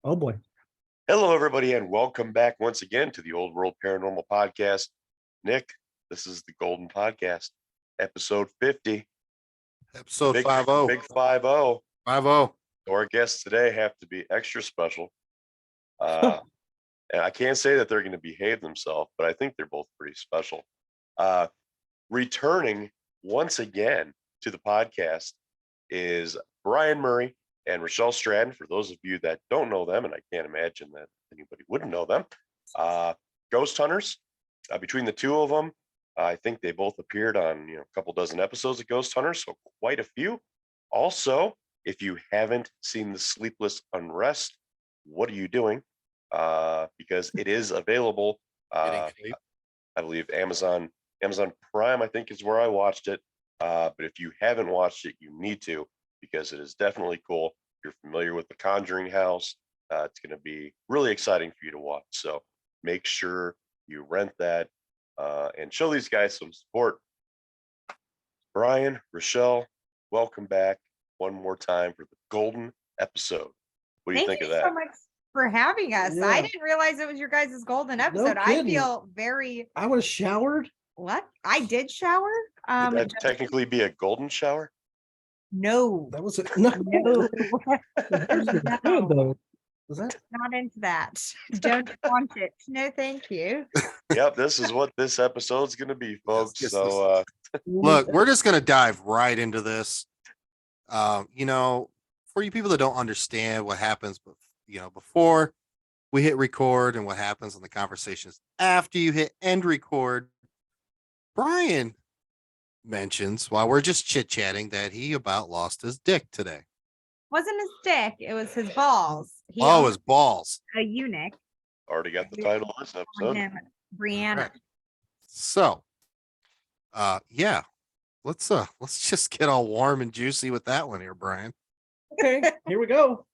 Oh boy. Hello, everybody, and welcome back once again to the Olde World Paranormal Podcast. Nick, this is the Golden Podcast, episode 50. Episode Big 50. Big 50. 50. Our guests today have to be extra special. And I can't say that they're going to behave themselves, but I think they're both pretty special. Returning once again to the podcast is Brian Murray and Richel Stratton. For those of you that don't know them, and I can't imagine that anybody wouldn't know them, ghost hunters. Between the two of them, I think they both appeared on a couple dozen episodes of Ghost Hunters, so quite a few. Also, if you haven't seen the Sleepless Unrest, what are you doing? Because it is available. I believe Amazon Prime, I think, is where I watched it. But if you haven't watched it, you need to, because it is definitely cool. If you're familiar with the Conjuring house, it's going to be really exciting for you to watch. So make sure you rent that and show these guys some support. Brian, Richel, welcome back one more time for the golden episode. What do you think of that? Thank you so much for having us. Yeah. I didn't realize it was your guys' golden episode. I kidding. feel very I was showered. what? I did shower. Would that technically be a golden shower? No. That was no. No. Good, though. Was that? Not into that. Don't want it. No, thank you. Yep, this is what this episode's going to be, folks. Yes, So Look, we're just going to dive right into this. For you people that don't understand what happens, before we hit record and what happens in the conversations after you hit end record, Brian mentions while we're just chit-chatting that he about lost his dick today. Wasn't his dick, it was his balls. He His balls. a eunuch. already got the title of this On episode. him, Brianna. Right. So, let's just get all warm and juicy with that one here, Brian. Okay, here we go.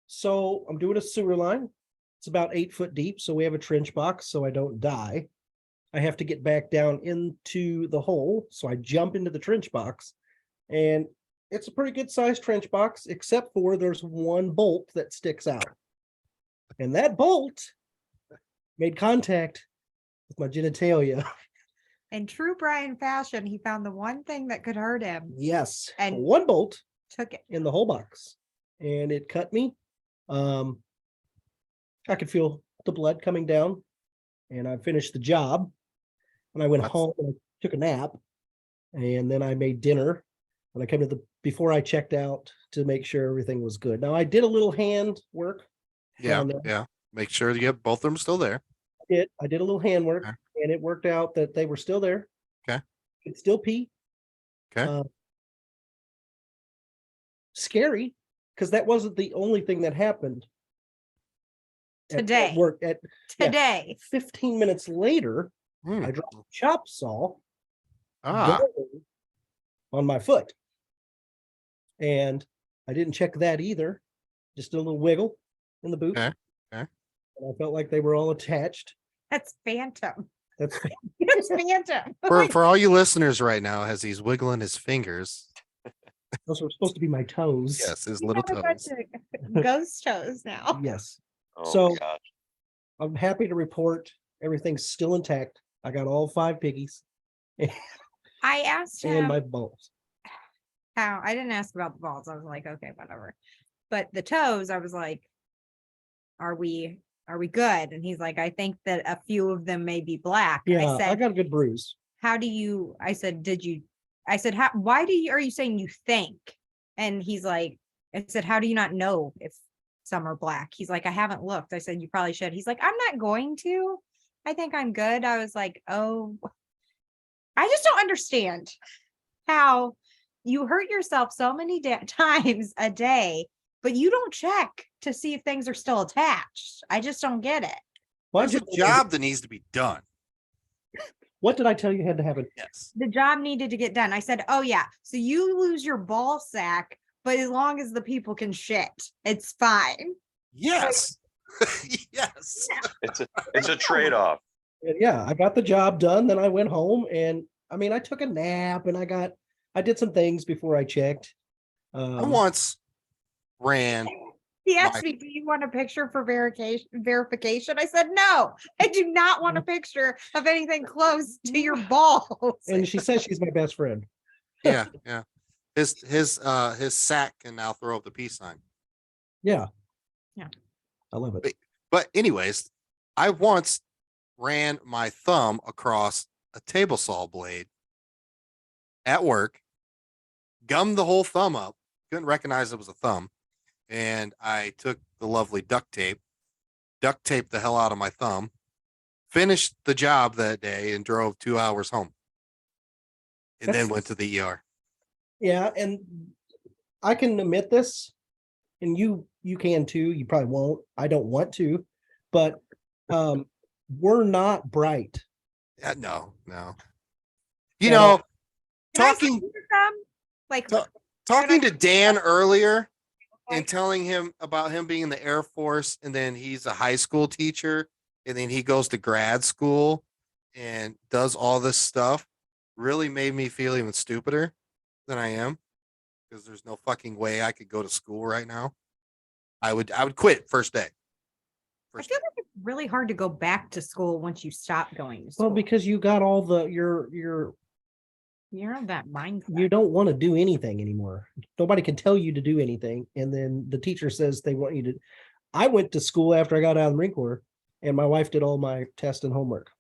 So I'm doing a sewer line. It's about 8 foot deep, so we have a trench box so I don't die. I have to get back down into the hole, so I jump into the trench box, and it's a pretty good sized trench box, except for there's one bolt that sticks out. And that bolt made contact with my genitalia. In true Brian fashion, he found the one thing that could hurt him. Yes, And- one bolt Took it. in the whole box, and it cut me. I could feel the blood coming down, and I finished the job. And I went home and I took a nap, and then I made dinner. And I came to before I checked out to make sure everything was good. Now I did a little hand work. Yeah, down there. yeah. Make sure you get both of them still there. I did a little hand work, Okay. and it worked out that they were still there. Okay. Could still pee. Okay. Scary, because that wasn't the only thing that happened. Today. At work yeah. Today. 15 minutes later, Hmm. I dropped a chop saw Ah, on my foot. And I didn't check that either. Just a little wiggle in the boot. Okay, okay. And I felt like they were all attached. That's Phantom. That's It's Phantom. for all you listeners right now, as he's wiggling his fingers, those were supposed to be my toes. yes, his You little have a bunch toes. of ghost toes now. Yes. Oh, So- my gosh. I'm happy to report everything's still intact. I got all 5 piggies I asked and him my balls. how. I didn't ask about the balls. I was like, okay, whatever. But the toes, I was like, are we good? And he's like, I think that a few of them may be black. Yeah, I said, I got a good bruise. how do you? I said, why are you saying you think? And he's like, I said, how do you not know if some are black? He's like, I haven't looked. I said, you probably should. He's like, I'm not going to. I think I'm good. I was like, oh, I just don't understand how you hurt yourself so many times a day, but you don't check to see if things are still attached. I just don't get it. What There's a job that needs to be done. What did I tell you had to happen? Yes. The job needed to get done. I said, oh yeah, so you lose your ball sack, but as long as the people can shit, it's fine. Yes. Yes. It's a trade-off. And yeah, I got the job done. Then I went home, and I mean, I took a nap, and I did some things before I checked. I once ran He asked me, do you want a picture for verification? I said, no, I do not want a picture of anything close to your balls. And she says she's my best friend. Yeah, yeah. His sack can now throw up the peace sign. Yeah. Yeah. I love it. But anyways, I once ran my thumb across a table saw blade at work, gummed the whole thumb up, couldn't recognize it was a thumb, and I took the lovely duct taped the hell out of my thumb, finished the job that day, and drove 2 hours home. And then went to the ER. Yeah, and I can admit this, and you can too. You probably won't. I don't want to, but we're not bright. No. Yeah. Know, Can I talking see some? Like, talking to Dan earlier and telling him about him being in the Air Force, and then he's a high school teacher, and then he goes to grad school and does all this stuff really made me feel even stupider than I am, because there's no fucking way I could go to school right now. I would quit first day. I feel like it's really hard to go back to school once you stop going to school. Well, because you got all the you're that mindset. you don't want to do anything anymore. Nobody can tell you to do anything, and then the teacher says they want you to. I went to school after I got out of the Marine Corps, and my wife did all my test and homework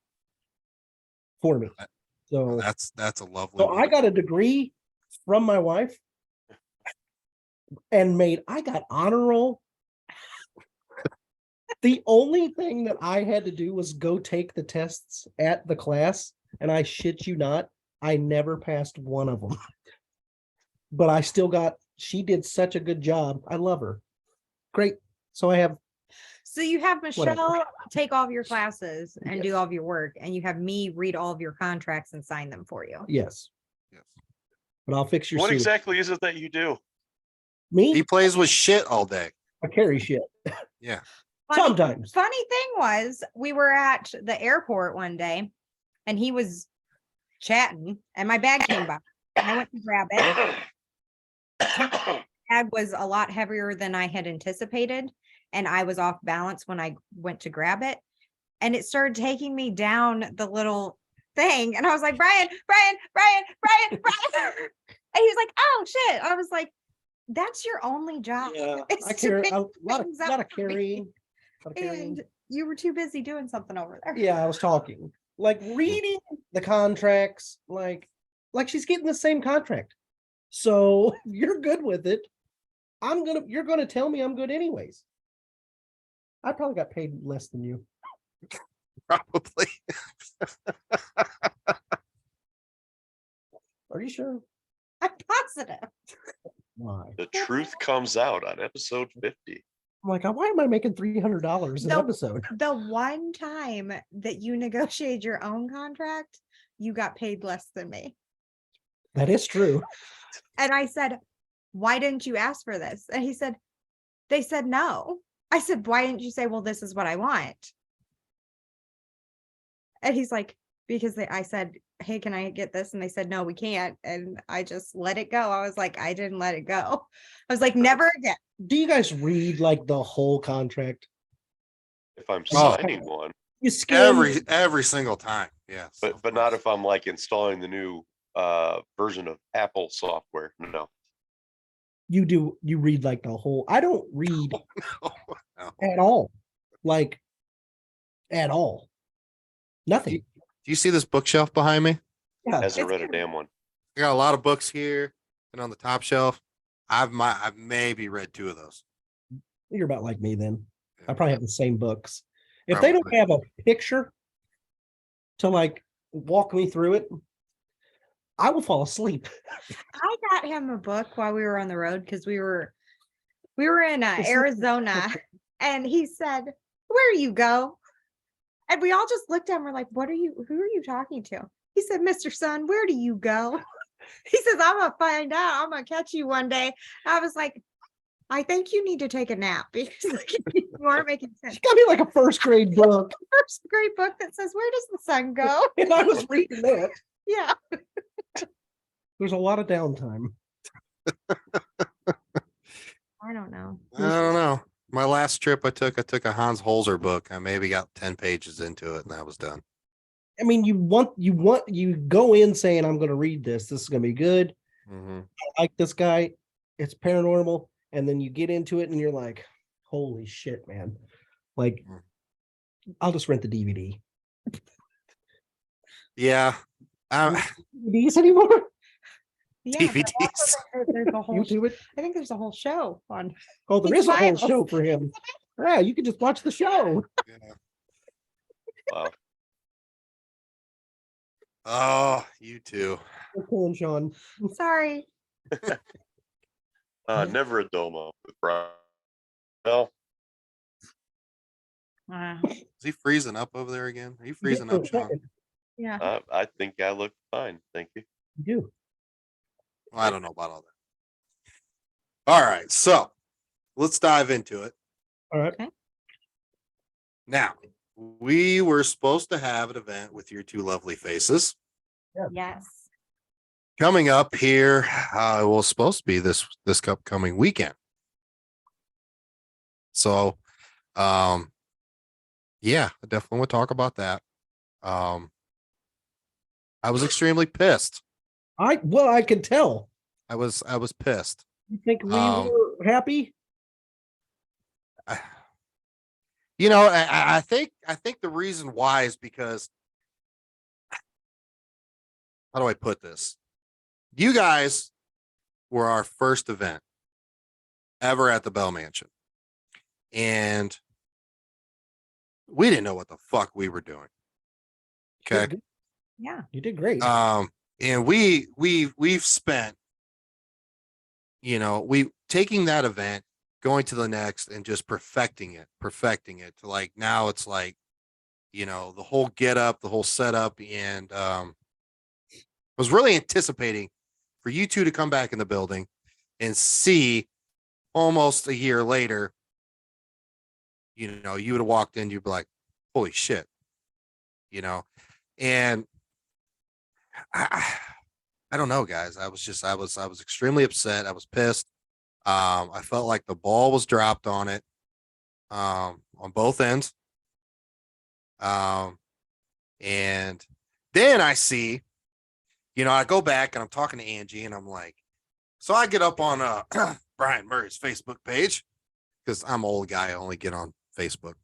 for me. So that's a lovely. So I got a degree from my wife, and I got honor roll. The only thing that I had to do was go take the tests at the class, and I shit you not, I never passed one of them. But I still she did such a good job. I love her. Great. So you have Michelle Whatever. take all of your classes and Yes. do all of your work, and you have me read all of your contracts and sign them for you. yes, but I'll fix your What suit. exactly is it that you do? Me? He plays with shit all day. I carry shit. Yeah. Sometimes. Funny thing was, we were at the airport one day, and he was chatting, and my bag came by, and I went to grab it. Bag was a lot heavier than I had anticipated, and I was off balance when I went to grab it, and it started taking me down the little thing, and I was like, Brian, and he's like, oh shit. I was like, that's your only job. Yeah, is I to carry pick a lot things of up for me. carrying. And you were too busy doing something over there. Yeah, I was talking, like reading the contracts, like she's getting the same contract. So you're good with it. You're gonna tell me I'm good anyways. I probably got paid less than you. Probably. Are you sure? I'm positive. Why? The truth comes out on episode 50. I'm like, why am I making $300 an No. episode? The one time that you negotiated your own contract, you got paid less than me. That is true. And I said, why didn't you ask for this? And he said, they said no. I said, why didn't you say, well, this is what I want? And he's like, because I said, hey, can I get this? And they said, no, we can't. And I just let it go. I was like, I didn't let it go. I was like, never again. Do you guys read like the whole contract? If I'm Oh. signing one, You skim Every single time. Yes. but not if I'm like installing the new version of Apple software. No. you read like the whole. I don't read No. at all. Like at all. Nothing. Do you see this bookshelf behind me? Yeah. Hasn't It's read a good. damn one. I got a lot of books here and on the top shelf. I've maybe read 2 of those. You're about like me then. I probably have the same books. If they don't Probably. have a picture to like walk me through it, I will fall asleep. I got him a book while we were on the road because we were in Arizona, and he said, where you go? And we all just looked at him. We're like, who are you talking to? He said, Mr. Sun, where do you go? He says, I'm going to find out. I'm going to catch you one day. I was like, I think you need to take a nap because like, you aren't making sense. She got me like a first grade book. First grade book that says, where does the sun go? And I was reading that. Yeah. There's a lot of downtime. I don't know. I don't know. My last trip I took a Hans Holzer book. I maybe got 10 pages into it and that was done. I mean, you go in saying, I'm going to read this. This is going to be good. Mm-hmm. I like this guy. It's paranormal. And then you get into it and you're like, holy shit, man. Like, I'll just rent the DVD. Yeah. DVDs anymore? Yeah, but DVDs. also there's a whole. YouTube it? I think there's a whole show on. Oh, there He's is a whole Bibles. show for him. Yeah, you can just watch the show. Yeah. Wow. Oh, you too. We're pulling Sean. Sorry. Never a domo with Brian. Well, Is he freezing up over there again? Are you freezing up, Sean? Yeah. I think I look fine. Thank you. You do. Well, I don't know about all that. All right, so let's dive into it. All right. Now, we were supposed to have an event with your two lovely faces Yes. coming up here. It was supposed to be this upcoming weekend. So, yeah, I definitely want to talk about that. I was extremely pissed. I can tell. I was pissed. You think we Um, were happy? You know, I think the reason why is because, how do I put this? You guys were our first event ever at the Bell Mansion, and we didn't know what the fuck we were doing. Okay. Yeah. You did great. And we've spent, you know, we taking that event, going to the next and just perfecting it to like, now it's like, you know, the whole get up, the whole setup. And was really anticipating for you two to come back in the building and see almost a year later, you know, you would have walked in, you'd be like, holy shit, you know. And I don't know, guys. I was extremely upset. I was pissed. I felt like the ball was dropped on it, on both ends. And then I see, you know, I go back and I'm talking to Angie and I'm like, so I get up on Brian Murray's Facebook page because I'm an old guy. I only get on Facebook.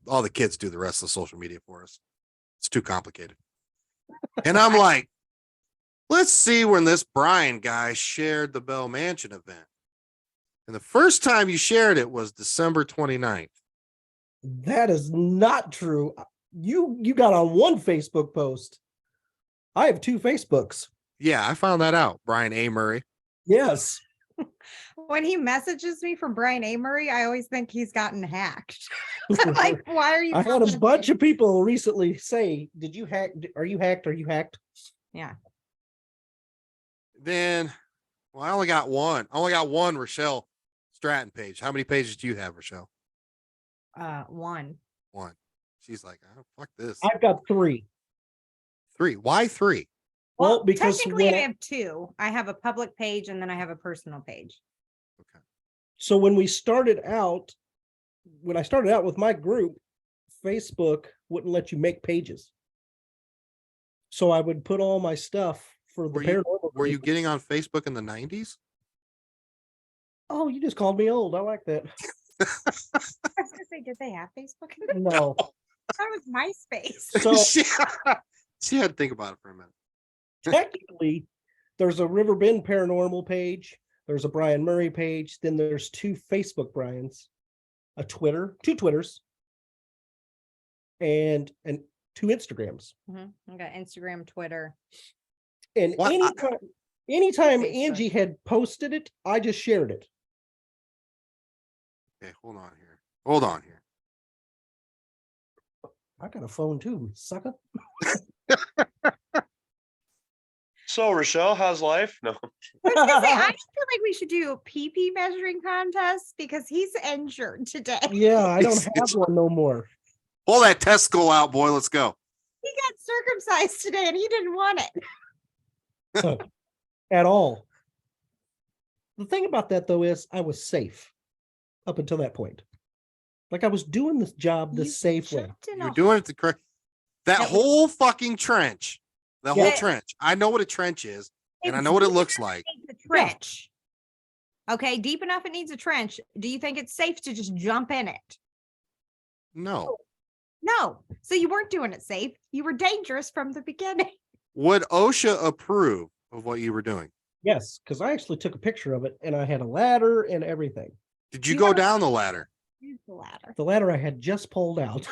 All the kids do the rest of the social media for us. It's too complicated. And I'm like, let's see when this Brian guy shared the Bell Mansion event. And the first time you shared it was December 29th. That is not true. You got on one Facebook post. I have two Facebooks. Yeah, I found that out. Brian A. Murray. Yes. When he messages me from Brian A. Murray, I always think he's gotten hacked. I'm like, why are you? I had a bunch of people recently say, did you hack? Are you hacked? Are you hacked? Yeah. Then, well, I only got one. I only got one Richel Stratton page. How many pages do you have, Richel? One. One. She's like, oh, fuck this. I've got three. Three. Why three? Well, because technically when I have two. I have a public page and then I have a personal page. Okay. So when I started out with my group, Facebook wouldn't let you make pages. So I would put all my stuff for the paranormal. Were you group. getting on Facebook in the 90s? Oh, you just called me old. I like that. I was gonna say, did they have Facebook? No. That was MySpace. So she had to think about it for a minute. technically, there's a River Bend Paranormal page. There's a Brian Murray page. Then there's two Facebook Brians, a Twitter, two Twitters, and two Instagrams. I got Instagram, Twitter. And What? anytime Facebook. Angie had posted it, I just shared it. Okay, hold on here. Hold on here. I got a phone too, sucker. So, Richel, how's life? No. I was gonna say, I feel like we should do a pee measuring contest because he's injured today. Yeah, I don't have one no more. Pull that testicle out, boy. Let's go. He got circumcised today and he didn't want it. At all. The thing about that though is I was safe. up until that point. Like I was doing this job the You safe way. jumped in You're a doing it the correct. That That was- whole fucking trench, the whole Yeah. trench. I know what a trench is, and I It's know what it deep looks enough like. it needs a trench. Okay, deep enough it needs a trench. Do you think it's safe to just jump in it? No. No. So you weren't doing it safe. You were dangerous from the beginning. Would OSHA approve of what you were doing? Yes, because I actually took a picture of it and I had a ladder and everything. Did you You go have- down the ladder? Use the ladder. The ladder I had just pulled out.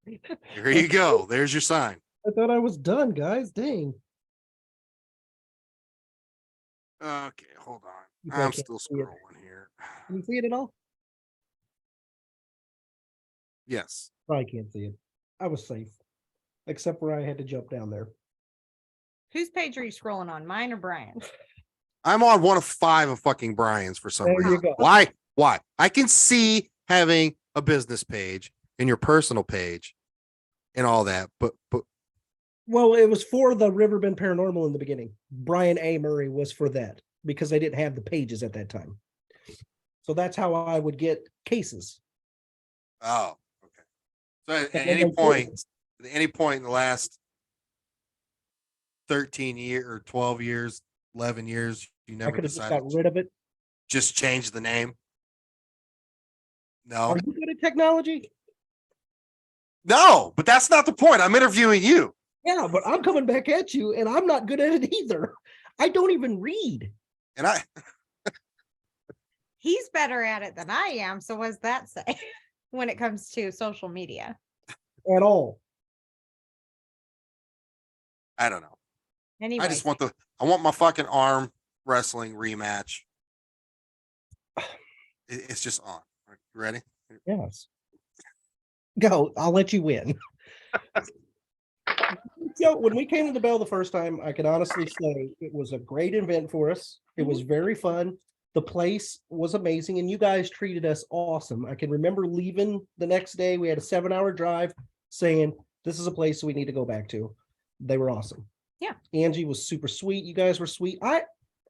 Here you go. There's your sign. I thought I was done, guys. Dang. Okay, hold on. You probably I'm can't still see it. scrolling here. Can you see it at all? Yes. Probably can't see it. I was safe, except where I had to jump down there. Whose page are you scrolling on? Mine or Brian's? I'm on one of 5 of fucking Brian's for some There reason. you go. Why? Why? I can see having a business page and your personal page and all that, but Well, it was for the Riverbend Paranormal in the beginning. Brian A. Murray was for that because I didn't have the pages at that time. So that's how I would get cases. oh, okay. So at And any then point, in the last 13 years or 12 years, 11 years, you I never could have just decided got to rid of it. just change the name? No. Are you good at technology? No, but that's not the point. I'm interviewing you. Yeah, but I'm coming back at you and I'm not good at it either. I don't even read And I He's better at it than I am. So what does that say when it comes to social media? at all. I don't know. Anyway, I want my fucking arm wrestling rematch. It's just on. You ready? Yes. Go. I'll let you win. So when we came to the Bell the first time, I can honestly say it was a great event for us. It was very fun. The place was amazing, and you guys treated us awesome. I can remember leaving the next day. We had a 7-hour drive saying, this is a place we need to go back to. They were awesome. Yeah. Angie was super sweet. You guys were sweet. I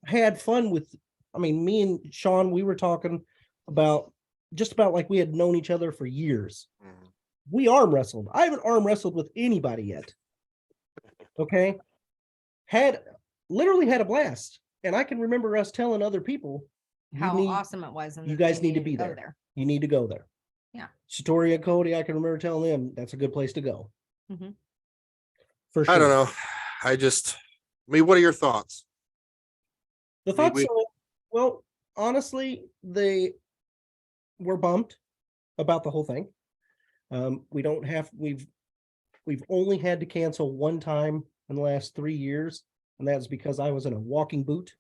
had fun with, me and Sean, we were talking about just about like we had known each other for years. Mhm. We arm wrestled. I haven't arm wrestled with anybody yet. Okay. Literally had a blast. And I can remember us telling other people, how need- awesome it was. And you that guys they need to needed be go there. you need to go there. Yeah. Satori and Cody, I can remember telling them that's a good place to go. Mhm. For sure. I don't know. What are your thoughts? The I mean, thoughts are, well, honestly, they were bummed about the whole thing. We've only had to cancel one time in the last 3 years, and that's because I was in a walking boot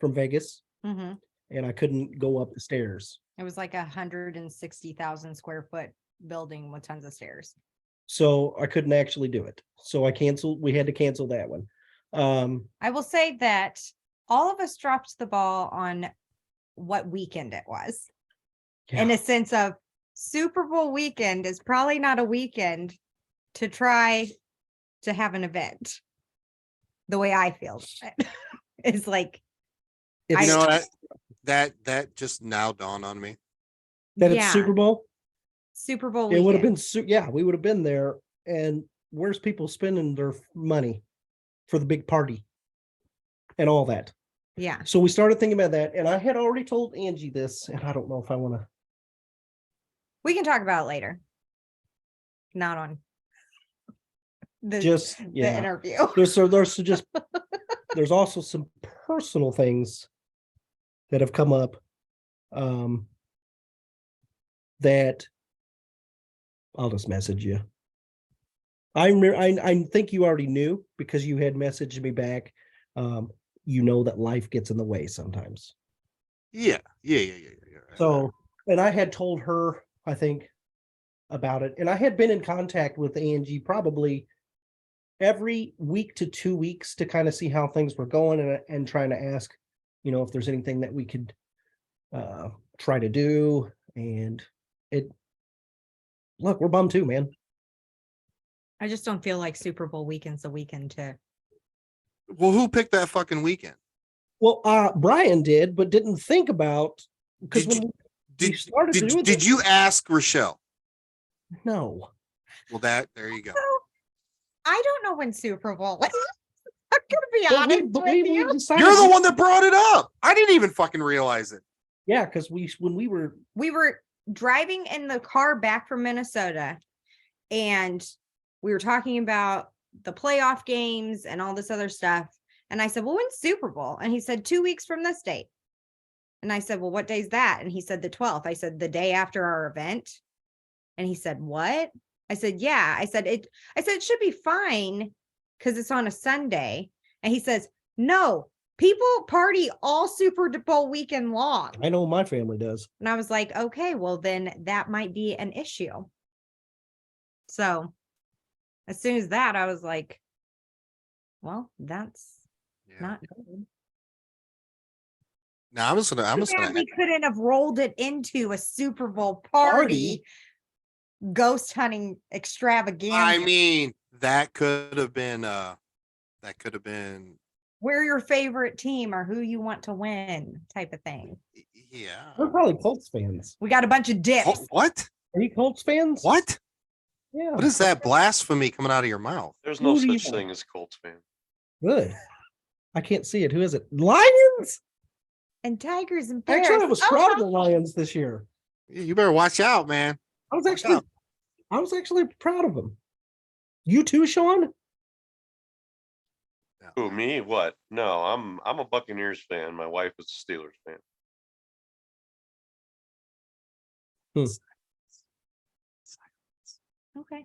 from Vegas Mhm. and I couldn't go up the stairs. It was like 160,000 square foot building with tons of stairs. So I couldn't actually do it. So we had to cancel that one. I will say that all of us dropped the ball on what weekend it was. In yeah. a sense of Super Bowl weekend is probably not a weekend to try to have an event. The way I feel it's like You It's- know that just now dawned on me. that it's yeah. Super Bowl. Super Bowl It would have weekend. been, we would have been there. And where's people spending their money for the big party and all that? Yeah. So we started thinking about that. And I had already told Angie this, and I don't know if I want to. We can talk about it later. Not on the Yeah. interview. There's also some personal things that have come up that I'll just message you. I think you already knew because you had messaged me back. That life gets in the way sometimes. Yeah. So, and I had told her, I think, about it. And I had been in contact with Angie probably every week to 2 weeks to kind of see how things were going and trying to ask, if there's anything that we could try to do. And look, we're bummed too, man. I just don't feel like Super Bowl weekend's a weekend to. Well, who picked that fucking weekend? Well, Brian did, but didn't think about because Did when you- we Did, started doing did this- you ask Rochelle? No. Well, there you go. I don't know when Super Bowl is. I'm gonna be But we, honest but with we you. decided You're the one that brought it up. I didn't even fucking realize it. Yeah, because when we were We were driving in the car back from Minnesota, and we were talking about the playoff games and all this other stuff. And I said, well, when's Super Bowl? And he said, 2 weeks from this date. And I said, well, what day's that? And he said, the 12th. I said, the day after our event. And he said, what? I said, yeah. I said, it should be fine because it's on a Sunday. And he says, no, people party all Super Bowl weekend long. I know my family does. And I was like, okay, well, then that might be an issue. So as soon as that, I was like, well, that's Yeah. not good. Now I'm just Too bad gonna. we couldn't have rolled it into a Super Bowl party, ghost hunting extravaganza. I mean, that could have been. We're your favorite team or who you want to win type of thing. Yeah. We're probably Colts fans. We got a bunch of dips. What? Are you Colts fans? What? Yeah. What is that blasphemy coming out of your mouth? There's no Who do you such thing as Colts fan. Good. I can't see it. Who is it? Lions? And tigers and bears. Actually, I was Oh, proud of no. the Lions this year. You better watch out, man. I was Watch out. actually proud of them. You too, Sean? Who, me? What? No, I'm a Buccaneers fan. My wife is a Steelers fan. Okay.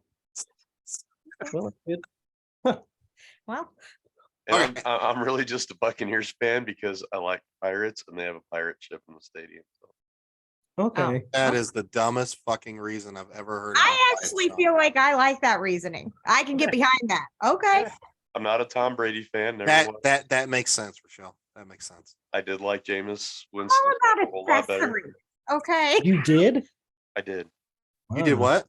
Well, it, Well, And Okay. I'm really just a Buccaneers fan because I like pirates and they have a pirate ship in the stadium. So okay. That is the dumbest fucking reason I've ever heard. in my I life, actually so. feel like I like that reasoning. I can get behind that. Okay. I'm not a Tom Brady fan. Never was. that makes sense, Rochelle. That makes sense. I did like Jameis Winston All about a whole lot better. accessories. Okay. You did? I did. You did Wow. what?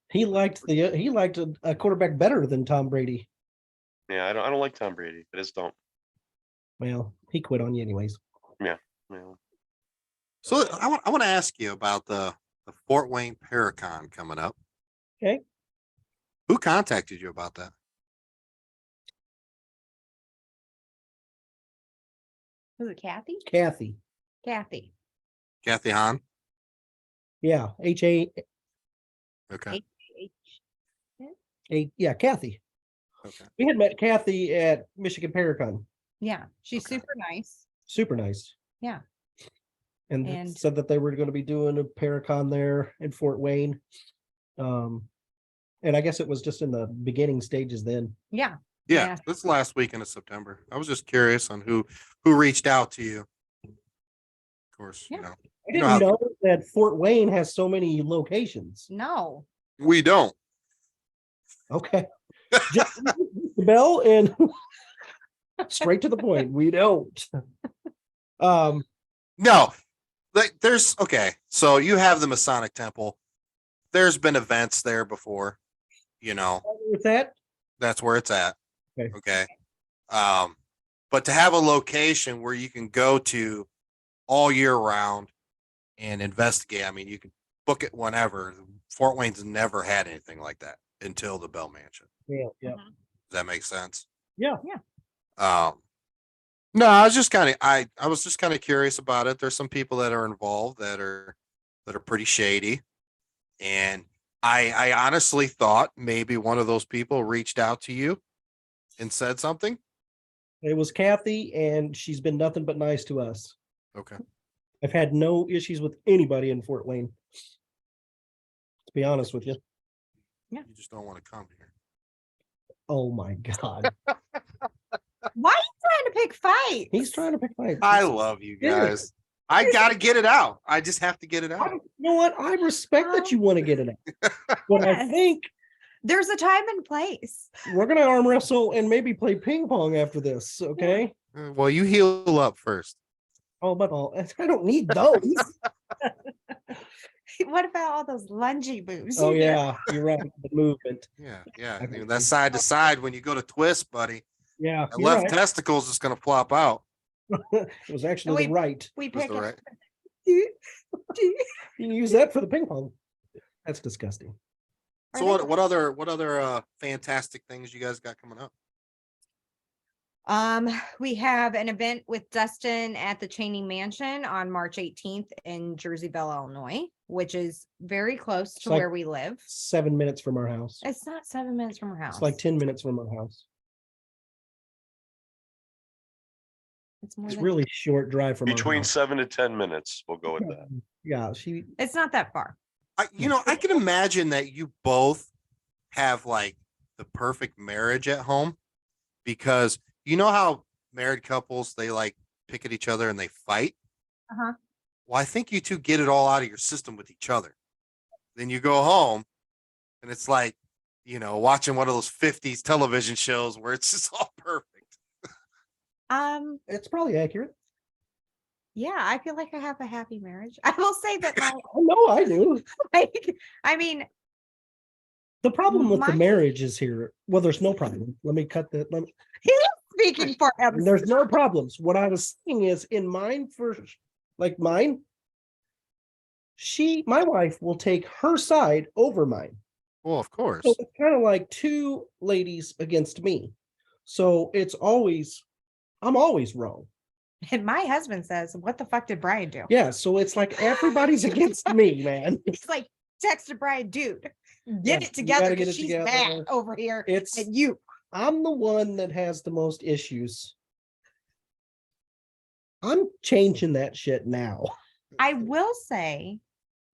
He liked a quarterback better than Tom Brady. Yeah, I don't like Tom Brady. I just don't. Well, he quit on you anyways. You know. So I want to ask you about the Fort Wayne Paracon coming up. Okay. Who contacted you about that? Was it Kathy? Kathy. Kathy. Kathy Hahn. Yeah. H-A. Okay. Yeah, Kathy. Okay. We had met Kathy at Michigan Paracon. Yeah. She's Okay. super nice. Super nice. Yeah. And, And- said that they were going to be doing a Paracon there in Fort Wayne. And I guess it was just in the beginning stages then. Yeah. Yeah, Yeah. this last weekend of September. I was just curious on who reached out to you. Of course, Yeah. you know, I You know didn't how- know that Fort Wayne has so many locations. No. we don't. Okay. Just the bell and straight to the point. We don't. No, like there's okay. So you have the Masonic Temple. There's been events there before. You know, With that, that's where it's at. Okay. Okay. But to have a location where you can go to all year round and investigate, I mean, you can book it whenever. Fort Wayne's never had anything like that until the Bell Mansion. yeah. Does that make sense? Yeah. No, I was just kind of I was just kind of curious about it. There's some people that are involved that are pretty shady. And I honestly thought maybe one of those people reached out to you and said something. It was Kathy, and she's been nothing but nice to us. Okay. I've had no issues with anybody in Fort Wayne. To be honest with you. You just don't want to come here. Oh my God. Why are you trying to pick fights? He's trying to pick fights. I love you Seriously. guys. I gotta get it out. I just have to get it out. You know what? I respect that you want to get it out. But I Yes. think There's a time and place. we're gonna arm wrestle and maybe play ping pong after this. Okay. Well, you heal up first. Oh, but I don't need those. What about all those lungy moves? Oh you do? yeah, you're right. The movement. Yeah. I Okay. mean, that side to side when you go to twist, buddy. Yeah. That You're left right. testicles is gonna flop out. It was actually the right. We Was pick the it. right- You can use that for the ping pong. That's disgusting. So what other fantastic things you guys got coming up? We have an event with Dustin at the Cheney Mansion on March 18th in Jerseyville, Illinois, which is very close to like- where we live. 7 minutes from our house. It's not 7 minutes from our house. It's like 10 minutes from our house. It's more It's than, really short drive from our Between house. 7 to 10 minutes. We'll go with that. Yeah, it's not that far. I can imagine that you both have like the perfect marriage at home, because you know how married couples, they like pick at each other and they fight. Uh-huh. Well, I think you two get it all out of your system with each other. Then you go home and it's like, watching one of those 50s television shows where it's just all perfect. it's probably accurate. Yeah, I feel like I have a happy marriage. I will say that I know I do. I mean, The problem with the My- marriage is here. Well, there's no problem. Let me cut that. he's speaking for him. There's no problems. What I was saying is in mine my wife will take her side over mine. Well, of course. So it's kind of like two ladies against me. So I'm always wrong. And my husband says, what the fuck did Brian do? Yeah. So it's like everybody's against me, man. He's like, texted Brian, dude, Yeah, get it you together gotta get because it she's together. mad over here. It's And you. I'm the one that has the most issues. I'm changing that shit now. I will say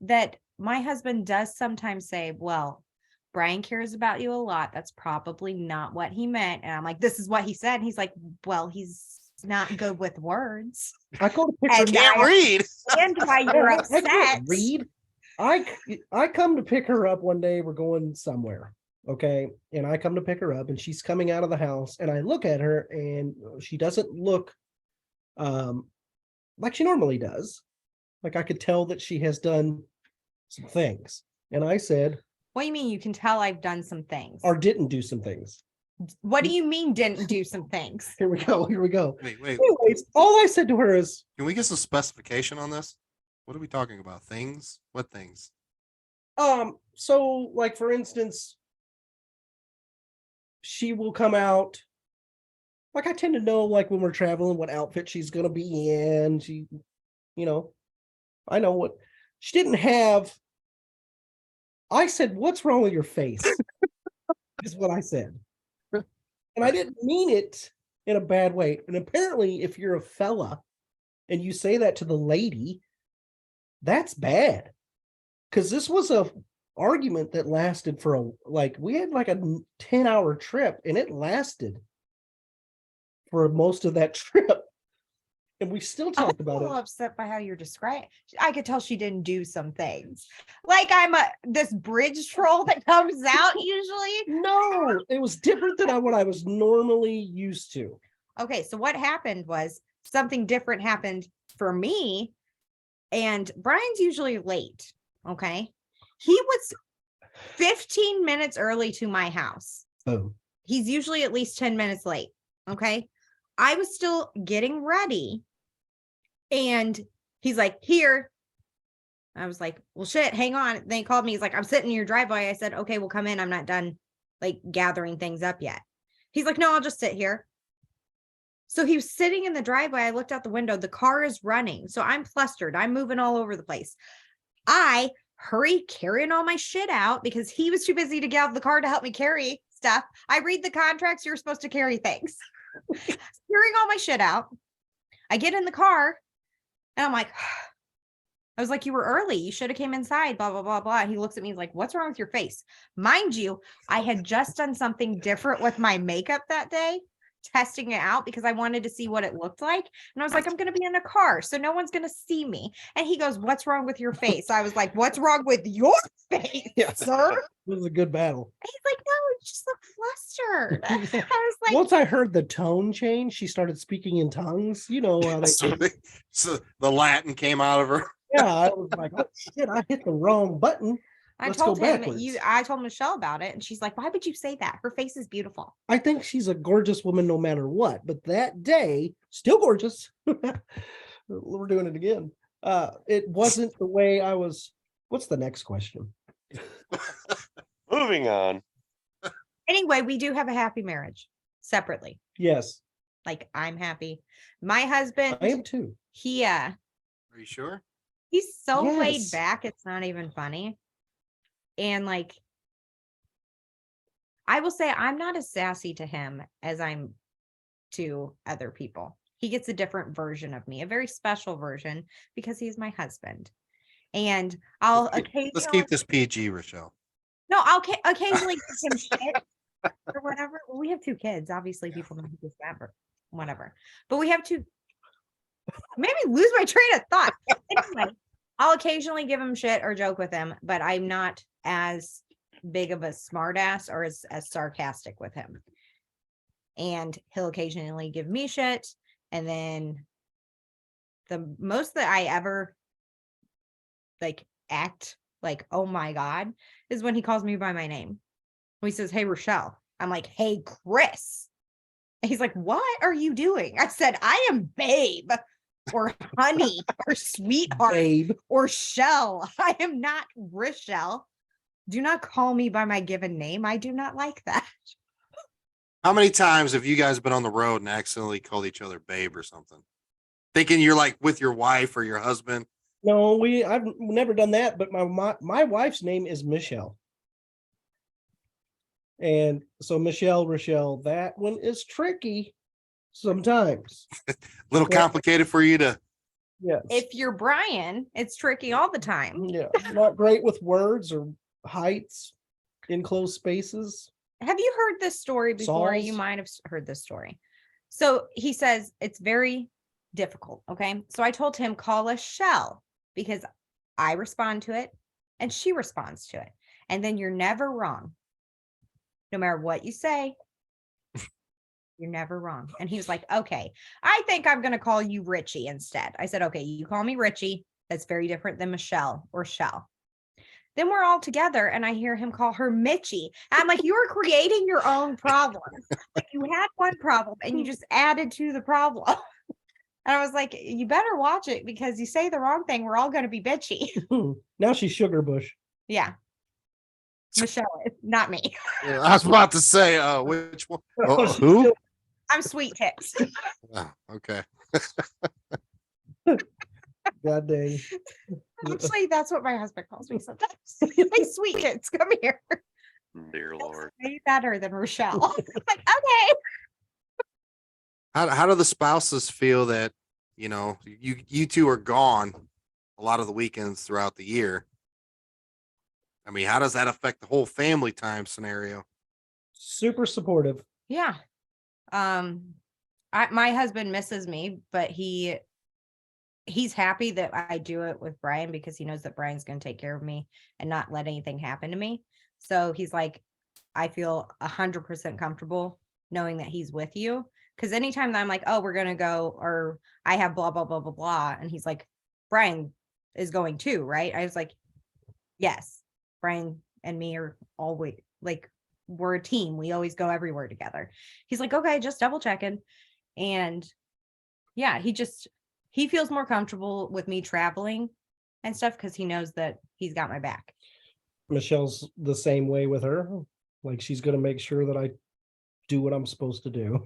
that my husband does sometimes say, well, Brian cares about you a lot. That's probably not what he meant. And I'm like, this is what he said. And he's like, well, he's not good with words. I go to pick And her Can't I- read. And why Yeah, you're I upset. can't read. I come to pick her up one day. We're going somewhere. Okay. And I come to pick her up and she's coming out of the house and I look at her and she doesn't look like she normally does. Like I could tell that she has done some things. And I said, What do you mean? You can tell I've done some things. or didn't do some things. What do you mean didn't do some things? Here we go. Here we go. Wait. Anyways, all I said to her is, Can we get some specification on this? What are we talking about? Things? What things? so like for instance, she will come out. Like I tend to know like when we're traveling what outfit she's gonna be in. She, I know what she didn't have. I said, "What's wrong with your face?" Is what I said. And I didn't mean it in a bad way. And apparently, if you're a fella and you say that to the lady, that's bad. Because this was a argument that lasted for we had like a 10-hour trip and it lasted for most of that trip. And we still I'm talked a about little it. upset by how you're describing. I could tell she didn't do some things. Like I'm this bridge troll that comes out usually. No, it was different than what I was normally used to. Okay, so what happened was something different happened for me. And Brian's usually late. Okay. He was 15 minutes early to my house. Oh, He's usually at least 10 minutes late. Okay. I was still getting ready. And he's like, here. I was like, well, shit, hang on. Then he called me. He's like, I'm sitting in your driveway. I said, okay, well, come in. I'm not done gathering things up yet. He's like, no, I'll just sit here. So he was sitting in the driveway. I looked out the window. The car is running. So I'm flustered. I'm moving all over the place. I hurry carrying all my shit out because he was too busy to get out of the car to help me carry stuff. I read the contracts. You're supposed to carry things. Carrying all my shit out. I get in the car and I'm like, I was like, you were early. You should have came inside, blah, blah, blah, blah. He looks at me, he's like, what's wrong with your face? Mind you, I had just done something different with my makeup that day, testing it out because I wanted to see what it looked like. And I was like, I'm going to be in a car, so no one's going to see me. And he goes, what's wrong with your face? I was like, what's wrong with your face, Yeah. sir? it was a good battle. And he's like, no, you just look flustered. I was like, Once I heard the tone change, she started speaking in tongues. You know how they So the Latin came out of her. yeah, I was like, oh shit, I hit the wrong button. I Let's told go him backwards. I told Michelle about it, and she's like, why would you say that? Her face is beautiful. I think she's a gorgeous woman no matter what, but that day, still gorgeous. We're doing it again. It wasn't the way I was. What's the next question? Moving on. Anyway, we do have a happy marriage separately. Yes, Like, I'm happy. My husband, I am too. Are you sure? he's so laid Yes. back, it's not even funny. And like, I will say I'm not as sassy to him as I'm to other people. He gets a different version of me, a very special version, because he's my husband. And I'll Let's occasionally keep this PG, Rochelle. no, I'll occasionally give him shit or whatever. Well, we have 2 kids. Obviously, people know who this ever, whatever. But we have 2. Maybe lose my train of thought. Anyway, I'll occasionally give him shit or joke with him, but I'm not as big of a smartass or as sarcastic with him. And he'll occasionally give me shit. And then the most that I ever like act like, oh my God, is when he calls me by my name. When he says, hey, Rochelle. I'm like, hey, Chris. And he's like, what are you doing? I said, I am babe or honey or sweetheart Babe. or Shell. I am not Richel. Do not call me by my given name. I do not like that. How many times have you guys been on the road and accidentally called each other babe or something? Thinking you're like with your wife or your husband? No, I've never done that, but my wife's name is Michelle. And so Michelle, Rochelle, that one is tricky sometimes. A little Yeah. complicated for you to. Yes. If you're Brian, it's tricky all the time. Yeah, not great with words or heights, enclosed spaces. Have you heard this story before? You Sauls. might have heard this story. So he says it's very difficult. Okay. So I told him, call us Shell, because I respond to it and she responds to it. And then you're never wrong. No matter what you say, you're never wrong. And he was like, okay, I think I'm going to call you Richie instead. I said, okay, you call me Richie. That's very different than Michelle or Shell. Then we're all together and I hear him call her Mitchie. I'm like, you were creating your own problem. Like, you had one problem and you just added to the problem. And I was like, you better watch it, because you say the wrong thing, we're all going to be bitchy. Now she's Sugar Bush. Yeah. Michelle, not me. I was about to say, which one? Oh, Oh, who? I'm Sweet Tits. Oh, okay. God dang. Actually, that's what my husband calls me sometimes. Hey, Sweet Tits, come here. Dear Lord. Way better than Rochelle. Like, okay. How do the spouses feel that, you two are gone a lot of the weekends throughout the year? I mean, how does that affect the whole family time scenario? Super supportive. Yeah. My husband misses me, but he's happy that I do it with Brian, because he knows that Brian's going to take care of me and not let anything happen to me. So he's like, I feel 100% comfortable knowing that he's with you. Because anytime that I'm like, oh, we're going to go, or I have blah, blah, blah, blah, blah. And he's like, Brian is going too, right? I was like, yes, Brian and me are always like, we're a team. We always go everywhere together. He's like, okay, just double checking. And yeah, he feels more comfortable with me traveling and stuff, because he knows that he's got my back. Michelle's the same way with her. Like, she's going to make sure that I do what I'm supposed to do.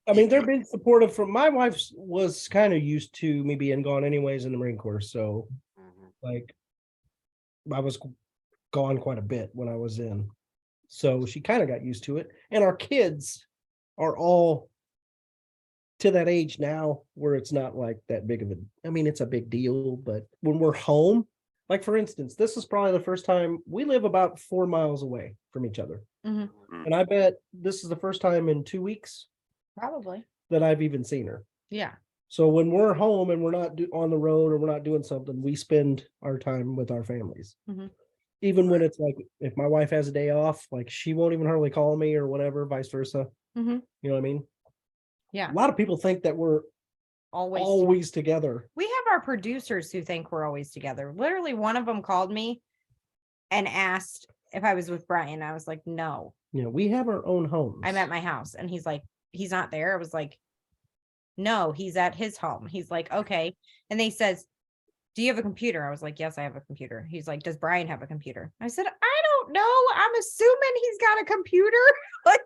I mean, they're being supportive. From my wife was kind of used to me being gone anyways in the Marine Corps. So like, I was gone quite a bit when I was in. So she kind of got used to it. And our kids are all to that age now where it's not like that big of a, I mean, it's a big deal, but when we're home, like for instance, this is probably the first time we live about 4 miles away from each other. Mhm. And I bet this is the first time in 2 weeks Probably. that I've even seen her. Yeah. So when we're home and we're not on the road or we're not doing something, we spend our time with our families. Mhm. Even when it's like, if my wife has a day off, like she won't even hardly call me or whatever, vice versa. Mhm. You know what I mean? Yeah. A lot of people think that we're always together. We have our producers who think we're always together. Literally, one of them called me and asked if I was with Brian. I was like, no, We have our own homes. I'm at my house. And he's like, he's not there. I was like, no, he's at his home. He's like, okay. And then he says, do you have a computer? I was like, yes, I have a computer. He's like, does Brian have a computer? I said, I don't know. I'm assuming he's got a computer. Like,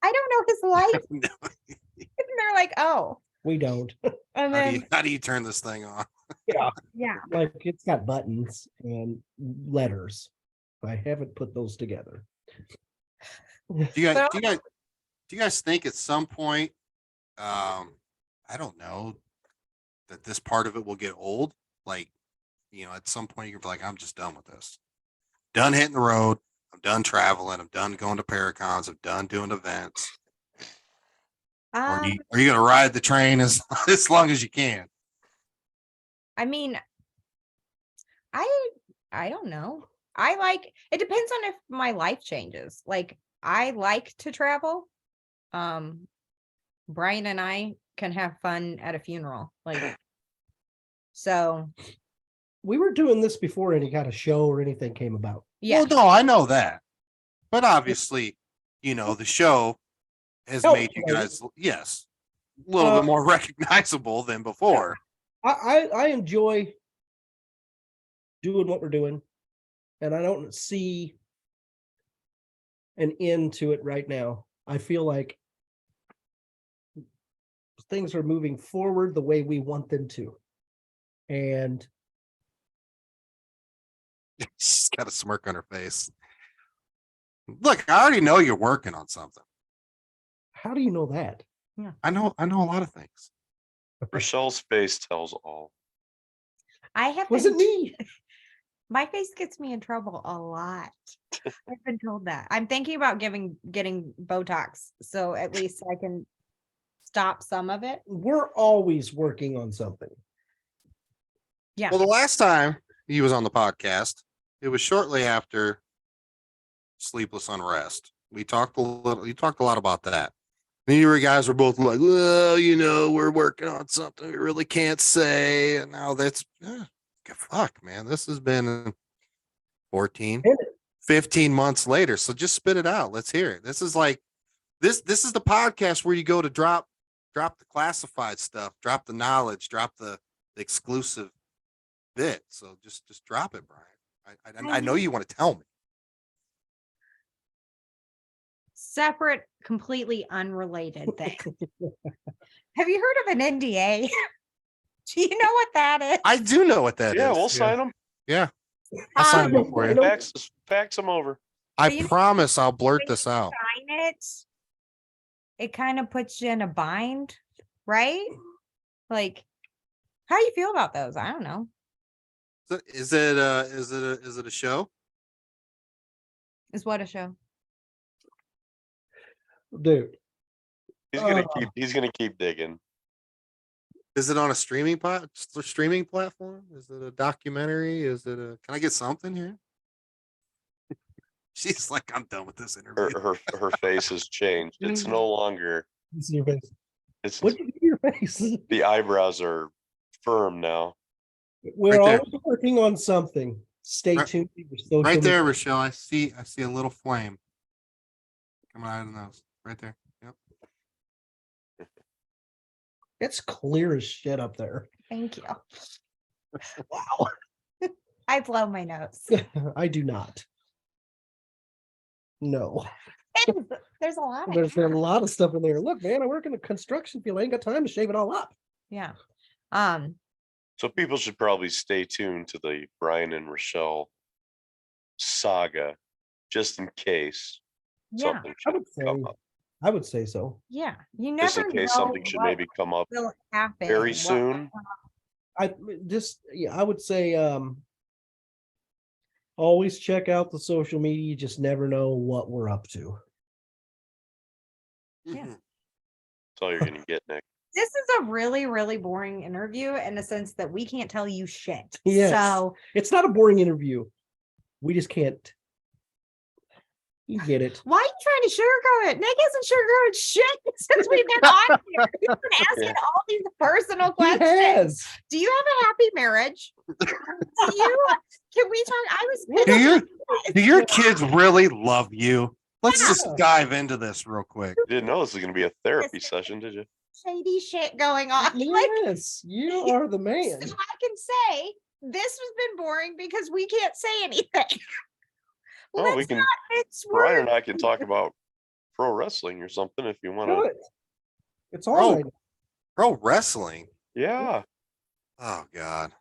I don't know his life. No. And they're like, oh. We don't. And then, How do you turn this thing on? yeah. Like it's got buttons and letters. I haven't put those together. Do you guys think at some point, I don't know, that this part of it will get old? Like, at some point you're like, I'm just done with this. Done hitting the road. I'm done traveling. I'm done going to Paracons. I'm done doing events. Or are you going to ride the train as long as you can? I mean, I don't know. It depends on if my life changes. Like, I like to travel. Brian and I can have fun at a funeral. Like, so We were doing this before any kind of show or anything came about. yeah. Well, no, I know that. But obviously, the show has made you guys, yes, a little bit more recognizable than before. I enjoy doing what we're doing, and I don't see an end to it right now. I feel like things are moving forward the way we want them to. And She's got a smirk on her face. Look, I already know you're working on something. how do you know that? I know a lot of things. Rochelle's face tells all. I have Was been, it me? my face gets me in trouble a lot. I've been told that. I'm thinking about getting Botox, so at least I can stop some of it. We're always working on something. Yeah. Well, the last time he was on the podcast, it was shortly after Sleepless Unrest. We talked a lot about that. And you guys were both like, well, we're working on something we really can't say. And now that's, fuck, man, this has been 14, 15 months later. So just spit it out. Let's hear it. This is like, this is the podcast where you go to drop the classified stuff, drop the knowledge, drop the exclusive bit. So just drop it, Brian. I know you want to tell me. Separate, completely unrelated thing. Have you heard of an NDA? Do you know what that is? I do know what that is. Yeah, we'll sign them. Yeah. I'll sign them for you. Fax them over. I promise I'll blurt this out. Sign it. It kind of puts you in a bind, right? Like, how do you feel about those? I don't know. Is it a show? Is what a show? Dude. He's gonna keep digging. Is it on a streaming platform? Is it a documentary? Can I get something here? She's like, I'm done with this interview. Her face has changed. It's no longer. See your face. It's What did you do your face? the eyebrows are firm now. We're Right there. always working on something. Stay tuned. to your social Right there, media. Rochelle. I see a little flame coming out of the nose. Right there. Yep. It's clear as shit up there. Thank you. Wow. I blow my nose. I do not. No. There's a lot of There's a lot of stuff in there. Look, man, I work in the construction field. I ain't got time to shave it all up. yeah. So people should probably stay tuned to the Brian and Rochelle saga, just in case Yeah. something I should would say, come up. I would say so. Yeah. You Just never in case know something should what maybe come up will happen. very what- soon. I would say always check out the social media. You just never know what we're up to. Yeah. Mhm. That's all you're gonna get, Nick. This is a really, really boring interview in the sense that we can't tell you shit. Yes. So It's not a boring interview. We just can't You get it. Why are you trying to sugarcoat it? Nick hasn't sugarcoated shit since we've been on here. He's been asking all these personal He questions. has. Do you have a happy marriage? Can we talk? I was Do your kids really love you? Let's Yeah. just dive into this real quick. You didn't know this was going to be a therapy session, did you? shady shit going on. Like, Yes, you are the man. so I can say this has been boring because we can't say anything. Oh, we Let's can. not mix Brian words. and I can talk about pro wrestling or something if you want Do to. it. It's all right. Pro wrestling. Yeah. Oh God.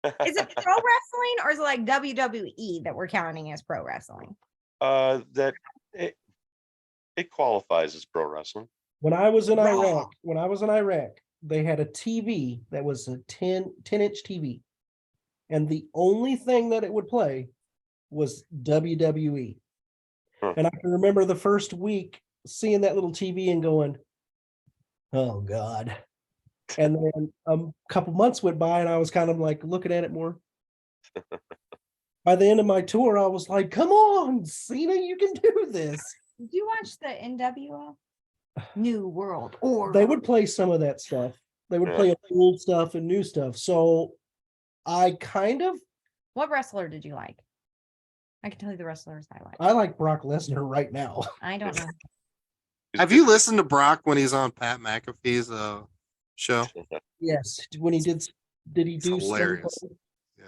Is it pro wrestling or is it like WWE that we're counting as pro wrestling? That it qualifies as pro wrestling. When I was in Raw. Iraq, they had a TV that was a 10-inch TV. And the only thing that it would play was WWE. Huh. And I can remember the first week seeing that little TV and going, oh God. And then a couple months went by and I was kind of like looking at it more. By the end of my tour, I was like, come on, Cena, you can do this. Did you watch the NWO? New World Order. They would play some of that stuff. They would play old stuff and new stuff. So I kind of, What wrestler did you like? I can tell you the wrestlers I like. I like Brock Lesnar right now. I don't know. Have you listened to Brock when he's on Pat McAfee's show? Yes. When he did he He's do hilarious. Stone Cold?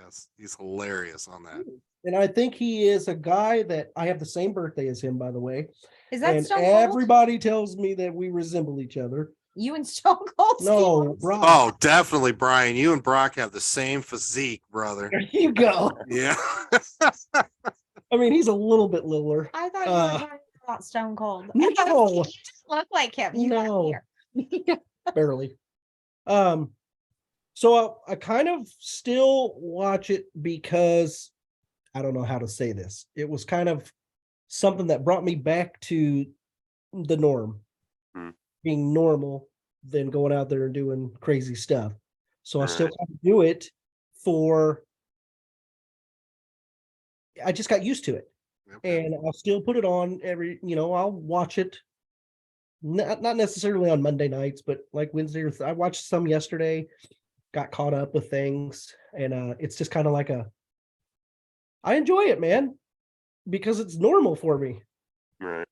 Yes, he's hilarious on that. And I think he is a guy that I have the same birthday as him, by the way. Is that And Stone Cold? everybody tells me that we resemble each other. You and Stone Cold? No, Steve? Brock. Oh, definitely, Brian. You and Brock have the same physique, brother. There you go. Yeah. I mean, he's a little bit littler. I thought you were talking about Stone Cold. No. You just look like him. You got No. hair. Barely. So I kind of still watch it because I don't know how to say this. It was kind of something that brought me back to the norm, being normal, than going out there and doing crazy stuff. So I still kind of do it I just got used to it. Okay. And I'll still put it on I'll watch it. Not necessarily on Monday nights, but like Wednesday or I watched some yesterday, got caught up with things. And it's just kind of like I enjoy it, man, because it's normal for me. Right.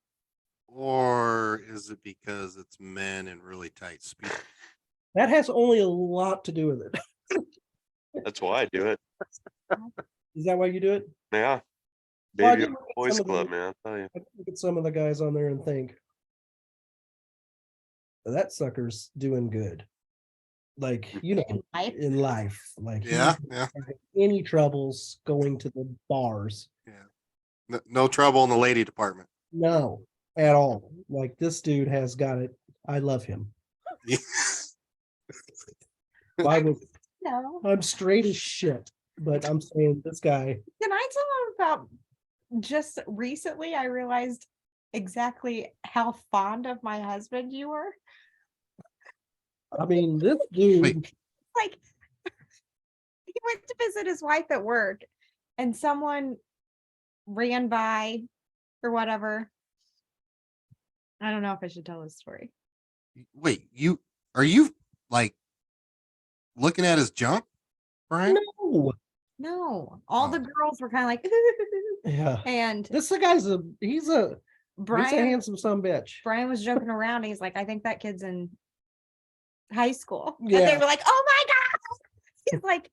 Or is it because it's men in really tight speed? That has only a lot to do with it. That's why I do it. Is that why you do it? Yeah. Well, I Baby do look at boys some of the- club, man. I tell you. I look at some of the guys on there and think, that sucker's doing good. Like, Life. in life. Like, Yeah, he's yeah. not having any troubles going to the bars. No trouble in the lady department. No, at all. Like, this dude has got it. I love him. No. I'm straight as shit, but I'm saying this guy. Can I tell him about just recently I realized exactly how fond of my husband you were? I mean, this dude. Wait. Like, he went to visit his wife at work and someone ran by or whatever. I don't know if I should tell this story. Wait, are you like looking at his junk, Brian? No. No, all the Oh. girls were kind of like, Yeah. and This guy's he's a Brian handsome son bitch. Brian was joking around. He's like, I think that kid's in high school. And Yeah. they were like, oh my God. He's like,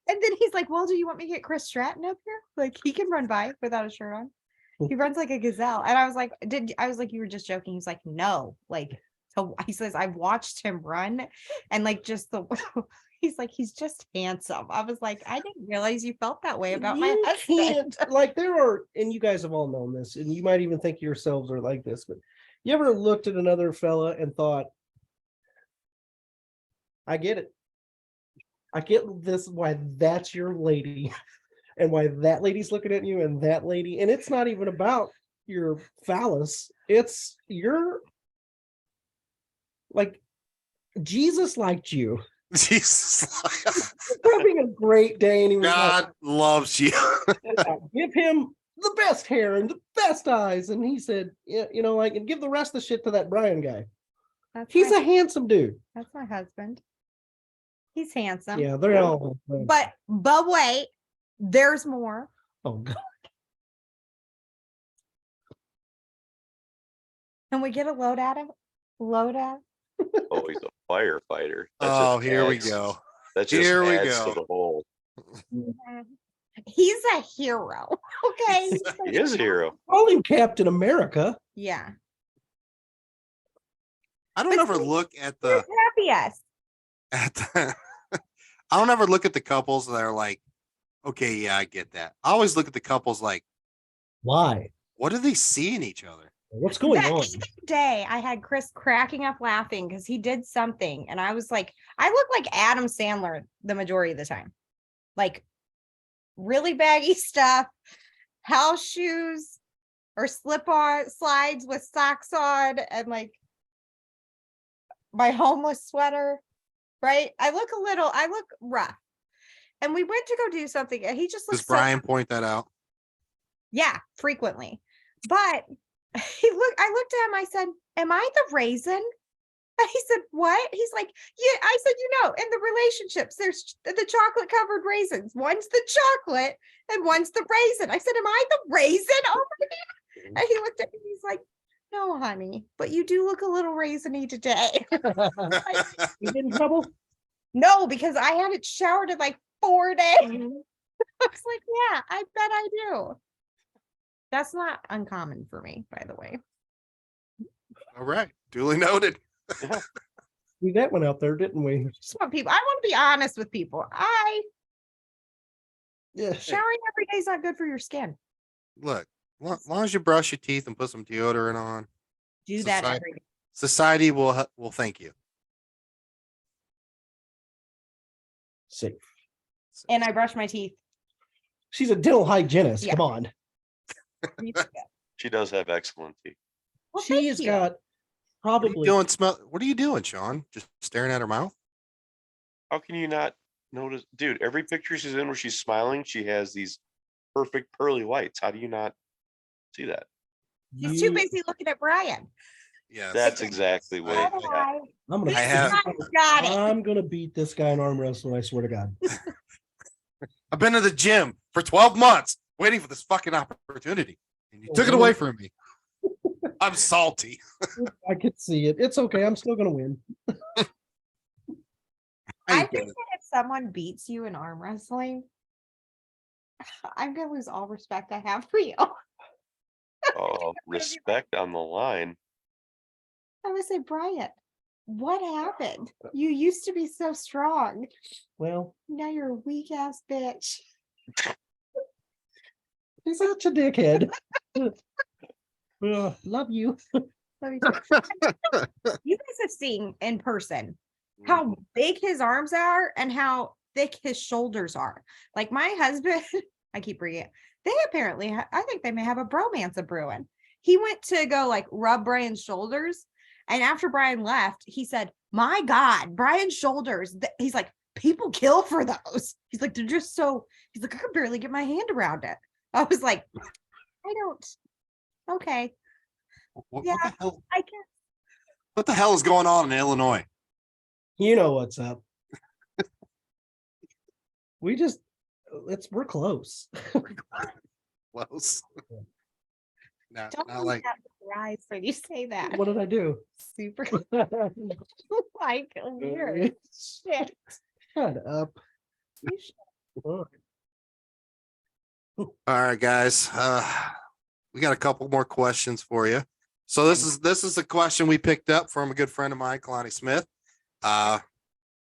and then he's like, well, do you want me to get Chris Stratton up here? Like, he can run by without a shirt on. He runs like a gazelle. And I was like, you were just joking. He's like, no. Like, so he says, I've watched him run and like just he's like, he's just handsome. I was like, I didn't realize you felt that way about my You husband. can't, like, there are, and you guys have all known this, and you might even think yourselves are like this, but you ever looked at another fella and thought, I get it. I get this, why that's your lady, and why that lady's looking at you, and that lady, and it's not even about your phallus. It's like, Jesus liked you. Jesus. You're having a great day, and he was God loves you. like, give him the best hair and the best eyes. And he said, yeah, like, and give the rest of the shit to that Brian guy. He's a handsome dude. That's my husband. He's handsome. Yeah, they're all. But wait, there's more. Oh God. Can we get a load at him? Load at? Oh, he's a firefighter. Oh, here we go. That just Here we adds go. to the whole. He's a hero. Okay. He is a hero. Call him Captain America. Yeah. I don't But ever see, look at He's the happiest. I don't ever look at the couples that are like, okay, yeah, I get that. I always look at the couples like, Why? what do they see in each other? What's going That on? day I had Chris cracking up laughing because he did something and I was like, I look like Adam Sandler the majority of the time. Like really baggy stuff, house shoes or slip on slides with socks on and like my homeless sweater, right? I look rough. And we went to go do something and he just Does looks Brian point that out? yeah, frequently. But I looked at him, I said, am I the raisin? And he said, what? He's like, yeah, I said, in the relationships, there's the chocolate covered raisins. One's the chocolate and one's the raisin. I said, am I the raisin? Oh my God. And he looked at me, he's like, no, honey, but you do look a little raisiny today. You get in trouble? No, because I hadn't showered in like 4 days. I was like, yeah, I bet I do. That's not uncommon for me, by the way. All right. Duly noted. We got one out there, didn't we? Just want people. I want to be honest with people. Yeah. Showering every day is not good for your skin. Look, as long as you brush your teeth and put some deodorant on, Do that Society- every day. society will thank you. Safe. And I brush my teeth. She's a dental hygienist. Yeah. Come on. She does have excellent teeth. Well, thank She's you. got What are you probably doing? What are you doing, Sean? Just staring at her mouth? How can you not notice? Dude, every picture she's in where she's smiling, she has these perfect pearly whites. How do you not see that? He's too busy looking at Brian. Yes. That's exactly what I- it is. Otherwise, I'm gonna. I have- got it. I'm gonna beat this guy in arm wrestling. I swear to God. I've been to the gym for 12 months waiting for this fucking opportunity. And you took it away from me. I'm salty. I can see it. It's okay. I'm still gonna win. I think that if someone beats you in arm wrestling, I'm gonna lose all respect I have for you. Oh, respect on the line. I'm gonna say, Brian, what happened? You used to be so strong. Well, Now you're a weak ass bitch. he's such a dickhead. Love you. Let me tell you. You guys have seen in person how big his arms are and how thick his shoulders are. Like my husband, I keep reading it. They apparently, I think they may have a bromance of brewing. He went to go like rub Brian's shoulders. And after Brian left, he said, my God, Brian's shoulders. He's like, people kill for those. He's like, they're just so, he's like, I could barely get my hand around it. I was like, I don't. Okay. What Yeah. the hell? I can. What the hell is going on in Illinois? You know what's up. We're close. Close. Not Don't not really like have your eyes when you say that. What did I do? Super like weird shit. Shut up. You should- Oh, all right, guys. We got a couple more questions for you. So this is a question we picked up from a good friend of mine, Kalani Smith.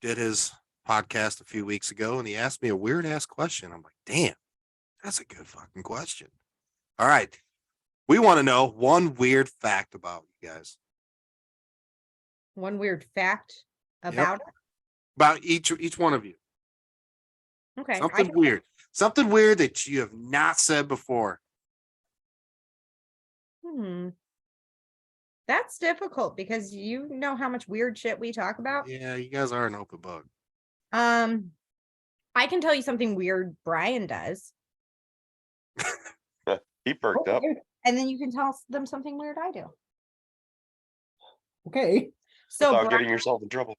Did his podcast a few weeks ago, and he asked me a weird ass question. I'm like, damn, that's a good fucking question. All right. We want to know one weird fact about you guys. One weird fact about About each one of you. it. Okay. Something weird. Something weird that you have not said before. That's difficult because you know how much weird shit we talk about. Yeah, you guys are an open book. I can tell you something weird Brian does. He perked up. And then you can tell them something weird I do. Okay. So Without getting yourself in trouble.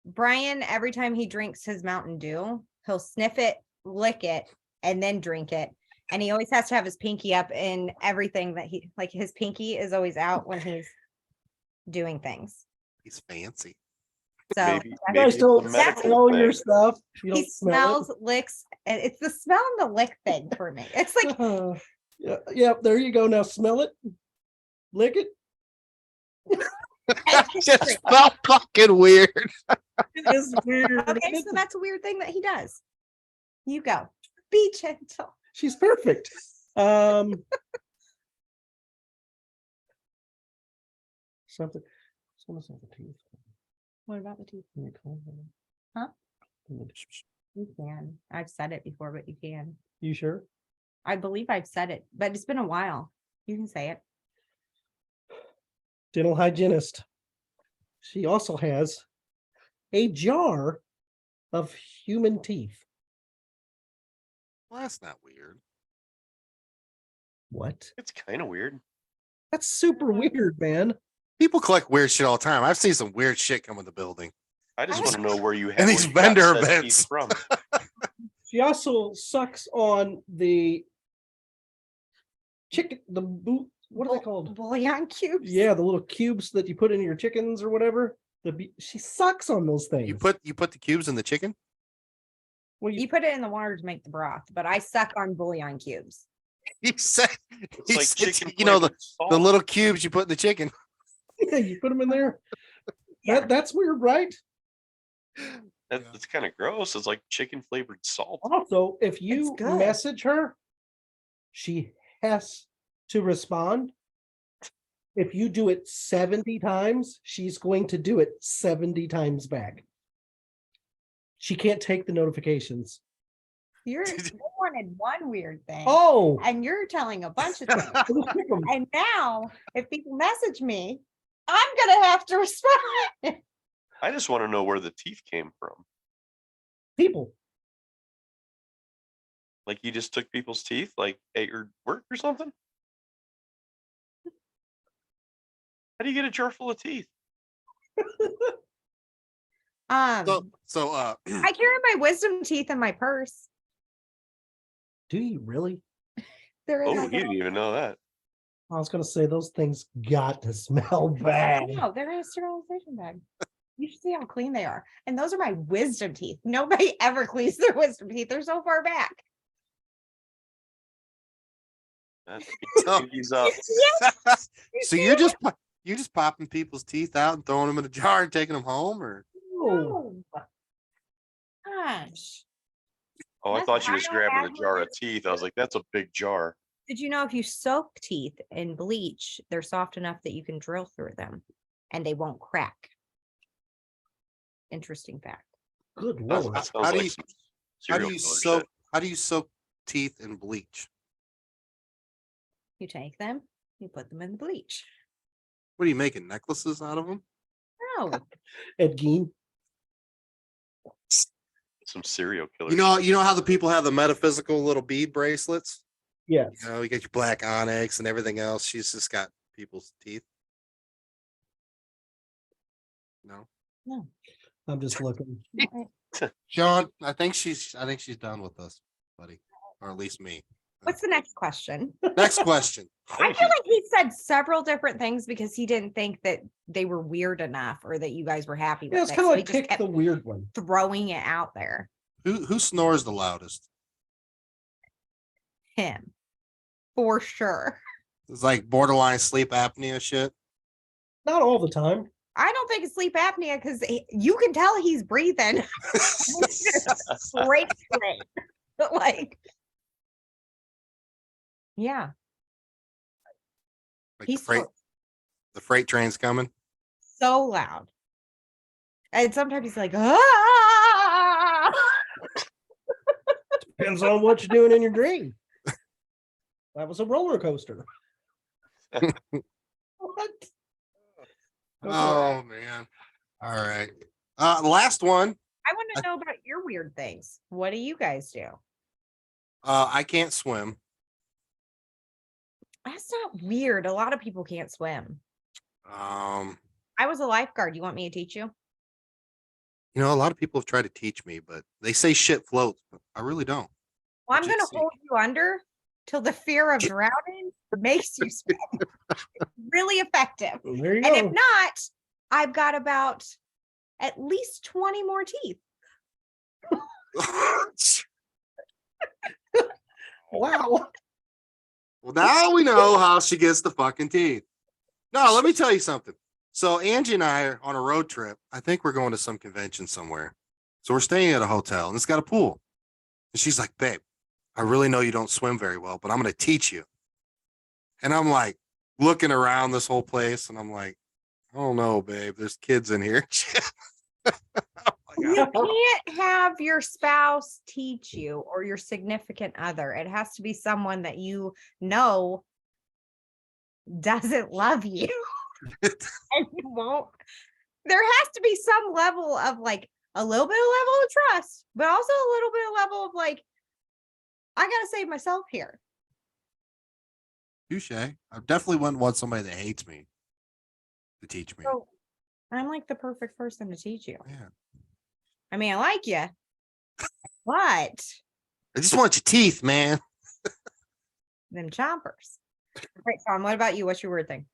Brian, every time he drinks his Mountain Dew, he'll sniff it, lick it, and then drink it. And he always has to have his pinky up in everything that he like. His pinky is always out when he's doing things. He's fancy. So Maybe You guys it's don't a medical smell your thing. stuff. You he don't smell smells, licks, and it's the smell and the lick thing for me. It's like it. Yeah, there you go. Now smell it. Lick it. Just felt fucking weird. It is weird. okay, so that's a weird thing that he does. You go. Be gentle. She's perfect. Something. Someone's on the teeth. What about the teeth? Can you call them? Huh? Can You can. I've said it before, but you can. You sure? I believe I've said it, but it's been a while. You can say it. Dental hygienist. She also has a jar of human teeth. Well, that's not weird. What? It's kind of weird. That's super weird, man. People collect weird shit all the time. I've seen some weird shit come in the building. I just want to know where you have And these where you got vendor said events. teeth from. She also sucks on the chicken, the boot. What are they called? Bouillon cubes. Yeah, the little cubes that you put in your chickens or whatever. She sucks on those things. You put the cubes in the chicken? Well, You put it in the water to make the broth, but I suck on bouillon cubes. He said, It's he like said, chicken. you know, the flavored salt. little cubes you put in the chicken. yeah, you put them in there. Yeah. That's weird, right? That's kind of gross. It's like chicken flavored salt. Also, if you It's good. message her, she has to respond. If you do it 70 times, she's going to do it 70 times back. She can't take the notifications. You wanted one weird thing. Oh, And you're telling a bunch of things. And now, if people message me, I'm gonna have to respond. I just want to know where the teeth came from. people. Like you just took people's teeth, like at your work or something. How do you get a jar full of teeth? So I carry my wisdom teeth in my purse. Do you really? They're in Oh, my you didn't even know that. I was going to say those things got to smell bad. No, they're in a sterilization bag. You should see how clean they are. And those are my wisdom teeth. Nobody ever cleans their wisdom teeth. They're so far back. That's So- pinkies up. so you're just popping people's teeth out and throwing them in a jar and taking them home, or Oh, No. Gosh. Oh, I That's thought she why was I don't grabbing have a jar of one. teeth. I was like, that's a big jar. Did you know if you soak teeth in bleach, they're soft enough that you can drill through them and they won't crack? Interesting fact. good That lord. sounds How do like you- some how do serial you killer soak shit. how do you soak teeth in bleach? You take them, you put them in the bleach. What are you making necklaces out of them? No, Ed Gein. Some serial killer. You know shit. how the people have the metaphysical little bead bracelets? Yes. You know, you get your black onyx and everything else. She's just got people's teeth. No. no. I'm just looking. John, I think she's done with us, buddy. Or at least me. What's the next question? Next question. I think feel she's- like he said several different things because he didn't think that they were weird enough or that you guys were happy with Yeah, it's it. kind So of he like just pick kept the weird one. throwing it out there. Who snores the loudest? Him. For sure. It's like borderline sleep apnea shit. Not all the time. I don't think it's sleep apnea because you can tell he's breathing straight. But like, yeah, Like he's the freight train's coming. so loud. And sometimes he's like, ah! Depends on what you're doing in your dream. That was a roller coaster. What? Oh man. All right. The last one. I want to know about your weird things. What do you guys do? I can't swim. That's not weird. A lot of people can't swim. Um, I was a lifeguard. You want me to teach you? you know, a lot of people have tried to teach me, but they say shit floats, but I really don't. Well, I'm But going to see. hold you under till the fear of drowning makes you swim. It's really effective. There you And go. if not, I've got about at least 20 more teeth. Wow. Well, now we know how she gets the fucking teeth. No, let me tell you something. So Angie and I are on a road trip. I think we're going to some convention somewhere. So we're staying at a hotel and it's got a pool. And she's like, babe, I really know you don't swim very well, but I'm going to teach you. And I'm like looking around this whole place and I'm like, I don't know, babe. There's kids in here. You can't have your spouse teach you or your significant other. It has to be someone that you know doesn't love you and you won't. There has to be some level of like a little bit of level of trust, but also a little bit of level of like, I gotta save myself here. Touche. I definitely wouldn't want somebody that hates me to teach me. So I'm like the perfect person to teach you. Yeah. I mean, I like you, but I just want your teeth, man. them chompers. Right, Tom, what about you? What's your weird thing?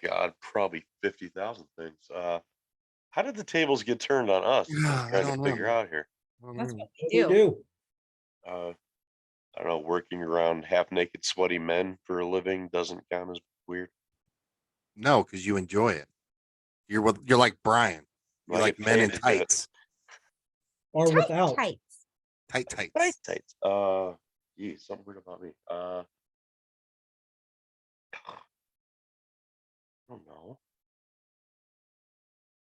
God, probably 50,000 things. How did the tables get turned on us? That's what Yeah, I'm I trying don't to know. figure out here. That's what What they do you do. do? I don't know, working around half naked, sweaty men for a living doesn't count as weird. No, because you enjoy it. You're like Brian. You I like get men in paid to do it. tights. Or Tight without? tights. Tight tights. Tights. Geez, something weird about me. I don't know.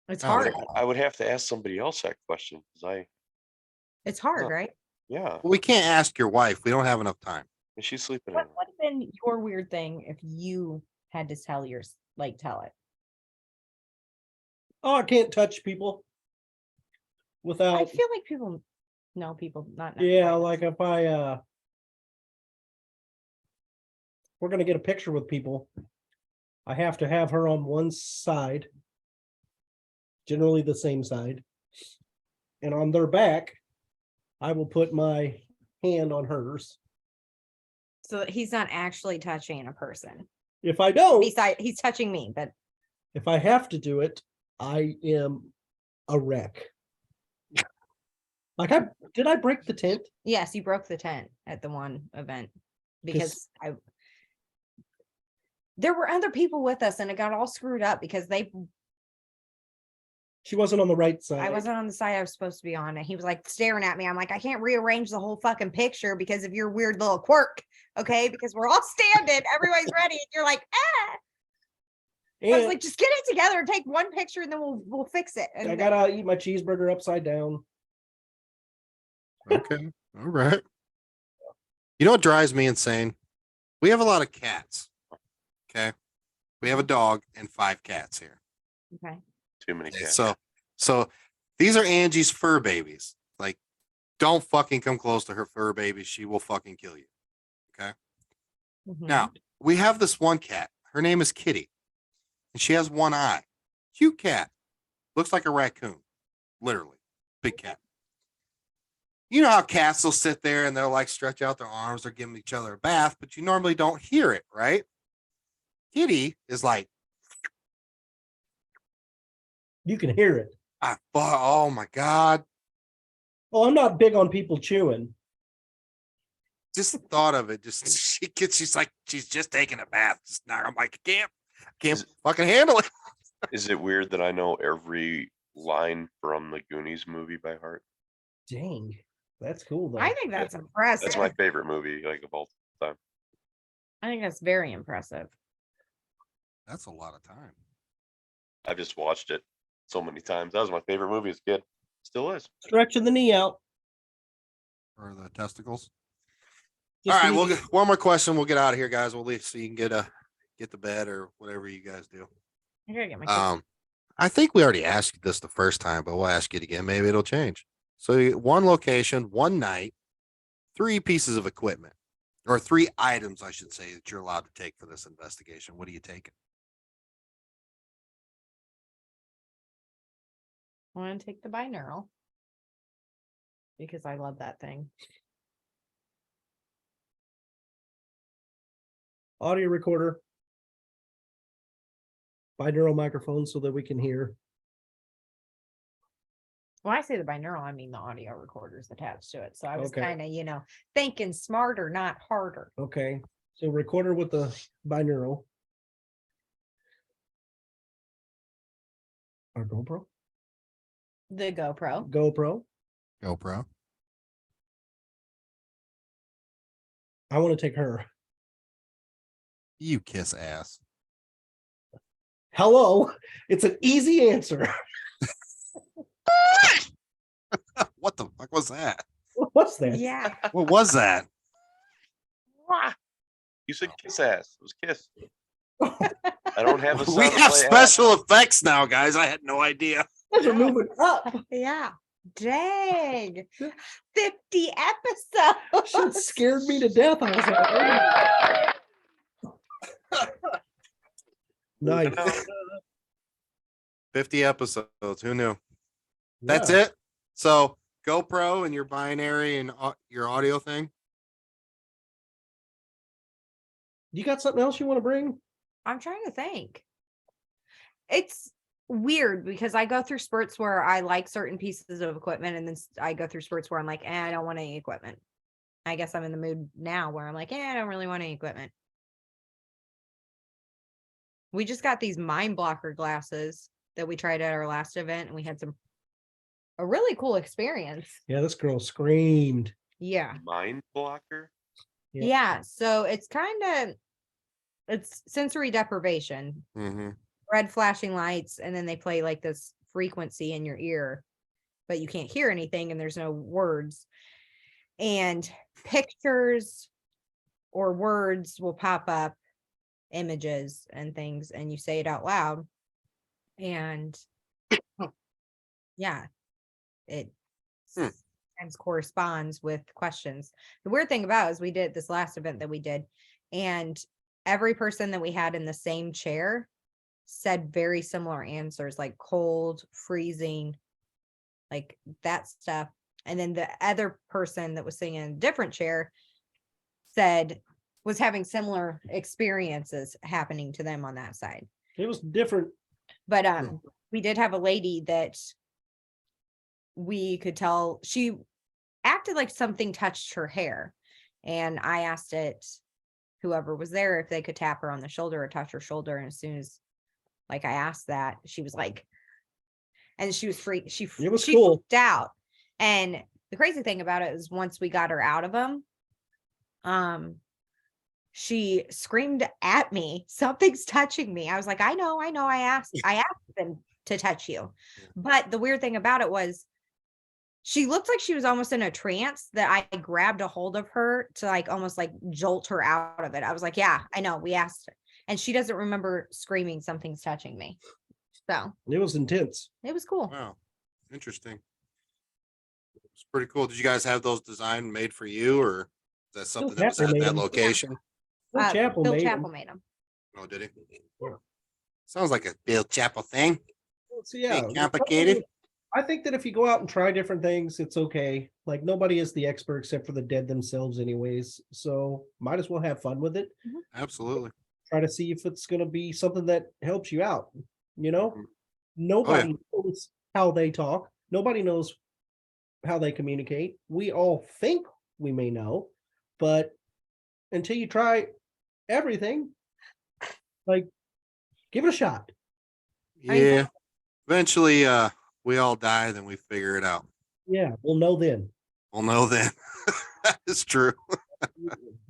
It's Oh, hard. I would have to ask somebody else that question because It's hard, Huh. right? yeah, Well, we can't ask your wife. We don't have enough time. she's sleeping. What would have been your weird thing if you had to tell yours, like tell it? Oh, I can't touch people I without. feel like people know people not. Yeah, like if we're gonna get a picture with people, I have to have her on one side, generally the same side, and on their back, I will put my hand on hers. So that he's not actually touching a person. If I don't, Besides, he's touching me, but if I have to do it, I am a wreck. Like did I break the tent? yes, you broke the tent at the one event because there were other people with us and it got all screwed up because She wasn't on the right side. I wasn't on the side I was supposed to be on, and he was like staring at me. I'm like, I can't rearrange the whole fucking picture because of your weird little quirk. Okay, because we're all standing, everybody's ready, and you're like, ah. I was And like, just get it together and take one picture, and then we'll fix it. And I then- gotta eat my cheeseburger upside down. Okay. All right. You know what drives me insane? We have a lot of cats. Okay. We have a dog and 5 cats here. okay. Too many cats. So these are Angie's fur babies. Like, don't fucking come close to her fur babies. She will fucking kill you. Okay. Mhm. Now, we have this one cat. Her name is Kitty. And she has one eye. Cute cat. Looks like a raccoon. Literally. Big cat. You know how cats will sit there and they'll like stretch out their arms, they're giving each other a bath, but you normally don't hear it, right? Kitty is like, You can hear it. oh my God. Oh, I'm not big on people chewing. Just the thought of it, just she's like, she's just taking a bath. Just now I'm like, I can't fucking handle it. Is it weird that I know every line from the Goonies movie by heart? Dang, that's cool though. I think that's impressive. That's my favorite movie, like of all time. I think that's very impressive. That's a lot of time. I've just watched it so many times. That was my favorite movie as a kid. Still is. Stretching the knee out. Or the testicles. Just All right, the we'll knee. get one more question. We'll get out of here, guys. We'll leave so you can get to bed or whatever you guys do. I gotta get my kids. I think we already asked you this the first time, but we'll ask it again. Maybe it'll change. So one location, one night, 3 pieces of equipment. or 3 items, I should say, that you're allowed to take for this investigation. What do you take? I want to take the binaural because I love that thing. Audio recorder. Binaural microphone so that we can hear. When I say the binaural, I mean the audio recorders attached to it. So I was Okay. kind of, thinking smarter, not harder. Okay. So recorder with the binaural. Our GoPro. The GoPro. GoPro. GoPro. I want to take her. You kiss ass. Hello. It's an easy answer. What the fuck was that? What's that? Yeah. What was that? You said kiss ass. It was kiss. I don't have a sound We to have play special effects now, guys. I had no idea. Guys are moving up. Yeah. Dang. 50 Shit episodes. scared me to death. I was like, ass. nice. 50 episodes. Who knew? That's Yeah. it. So GoPro and your binary and your audio thing. You got something else you want to bring? I'm trying to think. It's weird because I go through spurts where I like certain pieces of equipment, and then I go through spurts where I'm like, I don't want any equipment. I guess I'm in the mood now where I'm like, I don't really want any equipment. We just got these mind blocker glasses that we tried at our last event, and we had a really cool experience. Yeah, this girl screamed. Yeah. Mind blocker. Yeah. Yeah. So it's sensory deprivation. Mm-hmm. Red flashing lights, and then they play like this frequency in your ear, but you can't hear anything and there's no words. And pictures or words will pop up, images and things, and you say it out loud. And yeah, it sometimes corresponds with questions. The weird thing about it is we did this last event that we did, and every person that we had in the same chair said very similar answers, like cold, freezing, like that stuff. And then the other person that was sitting in a different chair was having similar experiences happening to them on that side. It was different. But we did have a lady that we could tell she acted like something touched her hair. And I asked whoever was there if they could tap her on the shoulder or touch her shoulder. And as soon as I asked that, she was like, and she was freaked. She It was she cool. freaked out. And the crazy thing about it is once we got her out of them, she screamed at me, something's touching me. I was like, I know. I asked them to touch you. But the weird thing about it was she looked like she was almost in a trance that I grabbed a hold of her to almost jolt her out of it. I was like, yeah, I know. We asked her. And she doesn't remember screaming, something's touching me. So It was intense. it was cool. Wow. Interesting. It's pretty cool. Did you guys have those designed made for you, or is that something that was Chapel at made that them. location? Bill Chappell Bill made Chappell them. made them. Oh, did he? Yeah. Sounds like a Bill Chappell thing. So yeah, Ain't complicated. I think that if you go out and try different things, it's okay. Like nobody is the expert except for the dead themselves anyways. So might as well have fun with it. Absolutely. Try to see if it's going to be something that helps you out. You know, Mhm. nobody knows how they talk. Nobody knows how they communicate. We all think we may know, but until you try everything, give it a shot. I mean, Yeah. Eventually, we all die, then we figure it out. Yeah, we'll know then. We'll know then. That is true.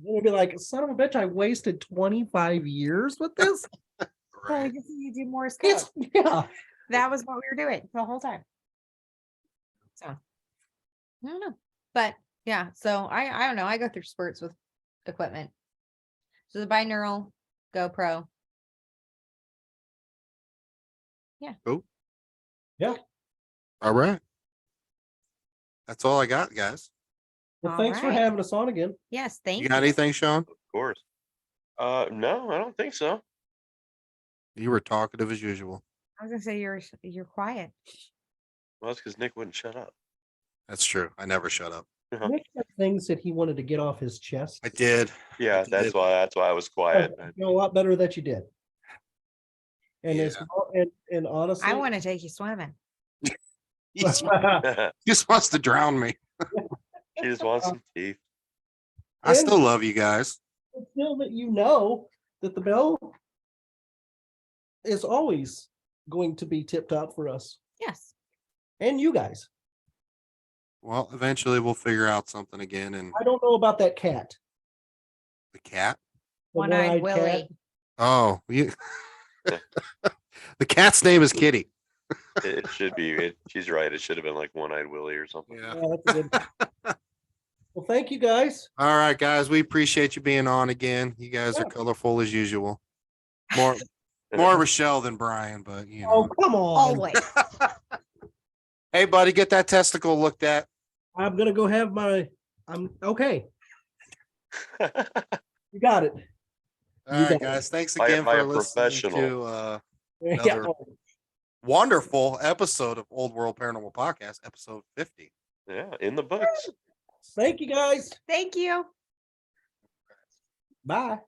We'll be like, son of a bitch, I wasted 25 years with this. I guess you do more It's stuff. yeah. That was what we were doing the whole time. So I don't know. But yeah, so I don't know. I go through spurts with equipment. So the binaural, GoPro. All right. That's all I got, guys. Well, All thanks for right. having us on again. Yes, thank You you. got anything, Sean? Of course. No, I don't think so. You were talkative as usual. I was gonna say you're quiet. Well, that's because Nick wouldn't shut up. That's true. I never shut up. Nick had things that he wanted to get off his chest. I did. Yeah, I that's did. why I was quiet. You know, a lot better that you did. And Yeah. it's and honestly, I want to take you swimming. He just wants to drown me. She just wants some teeth. I still love you guys. still that you know that the bell is always going to be tip top for us Yes. and you guys. Well, eventually we'll figure out something again. And I don't know about that cat. the cat. The One-eyed one-eyed Willie. cat. Oh, you. The cat's name is Kitty. It should be. She's right. It should have been like One-Eyed Willie or something. Yeah. Yeah, that's a good. Well, thank you guys. All right, guys. We appreciate you being on again. You guys are Yeah. colorful as usual. More Rochelle than Brian, but you Oh, know. come on. Always. Hey, buddy, get that testicle looked at. I'm gonna go have my. I'm okay. You got it. All You right, got it. guys. Thanks By- again by for a listening professional. to Yeah. Another- wonderful episode of Old World Paranormal Podcast, episode 50. Yeah, in the books. Thank you guys. Thank you. Bye.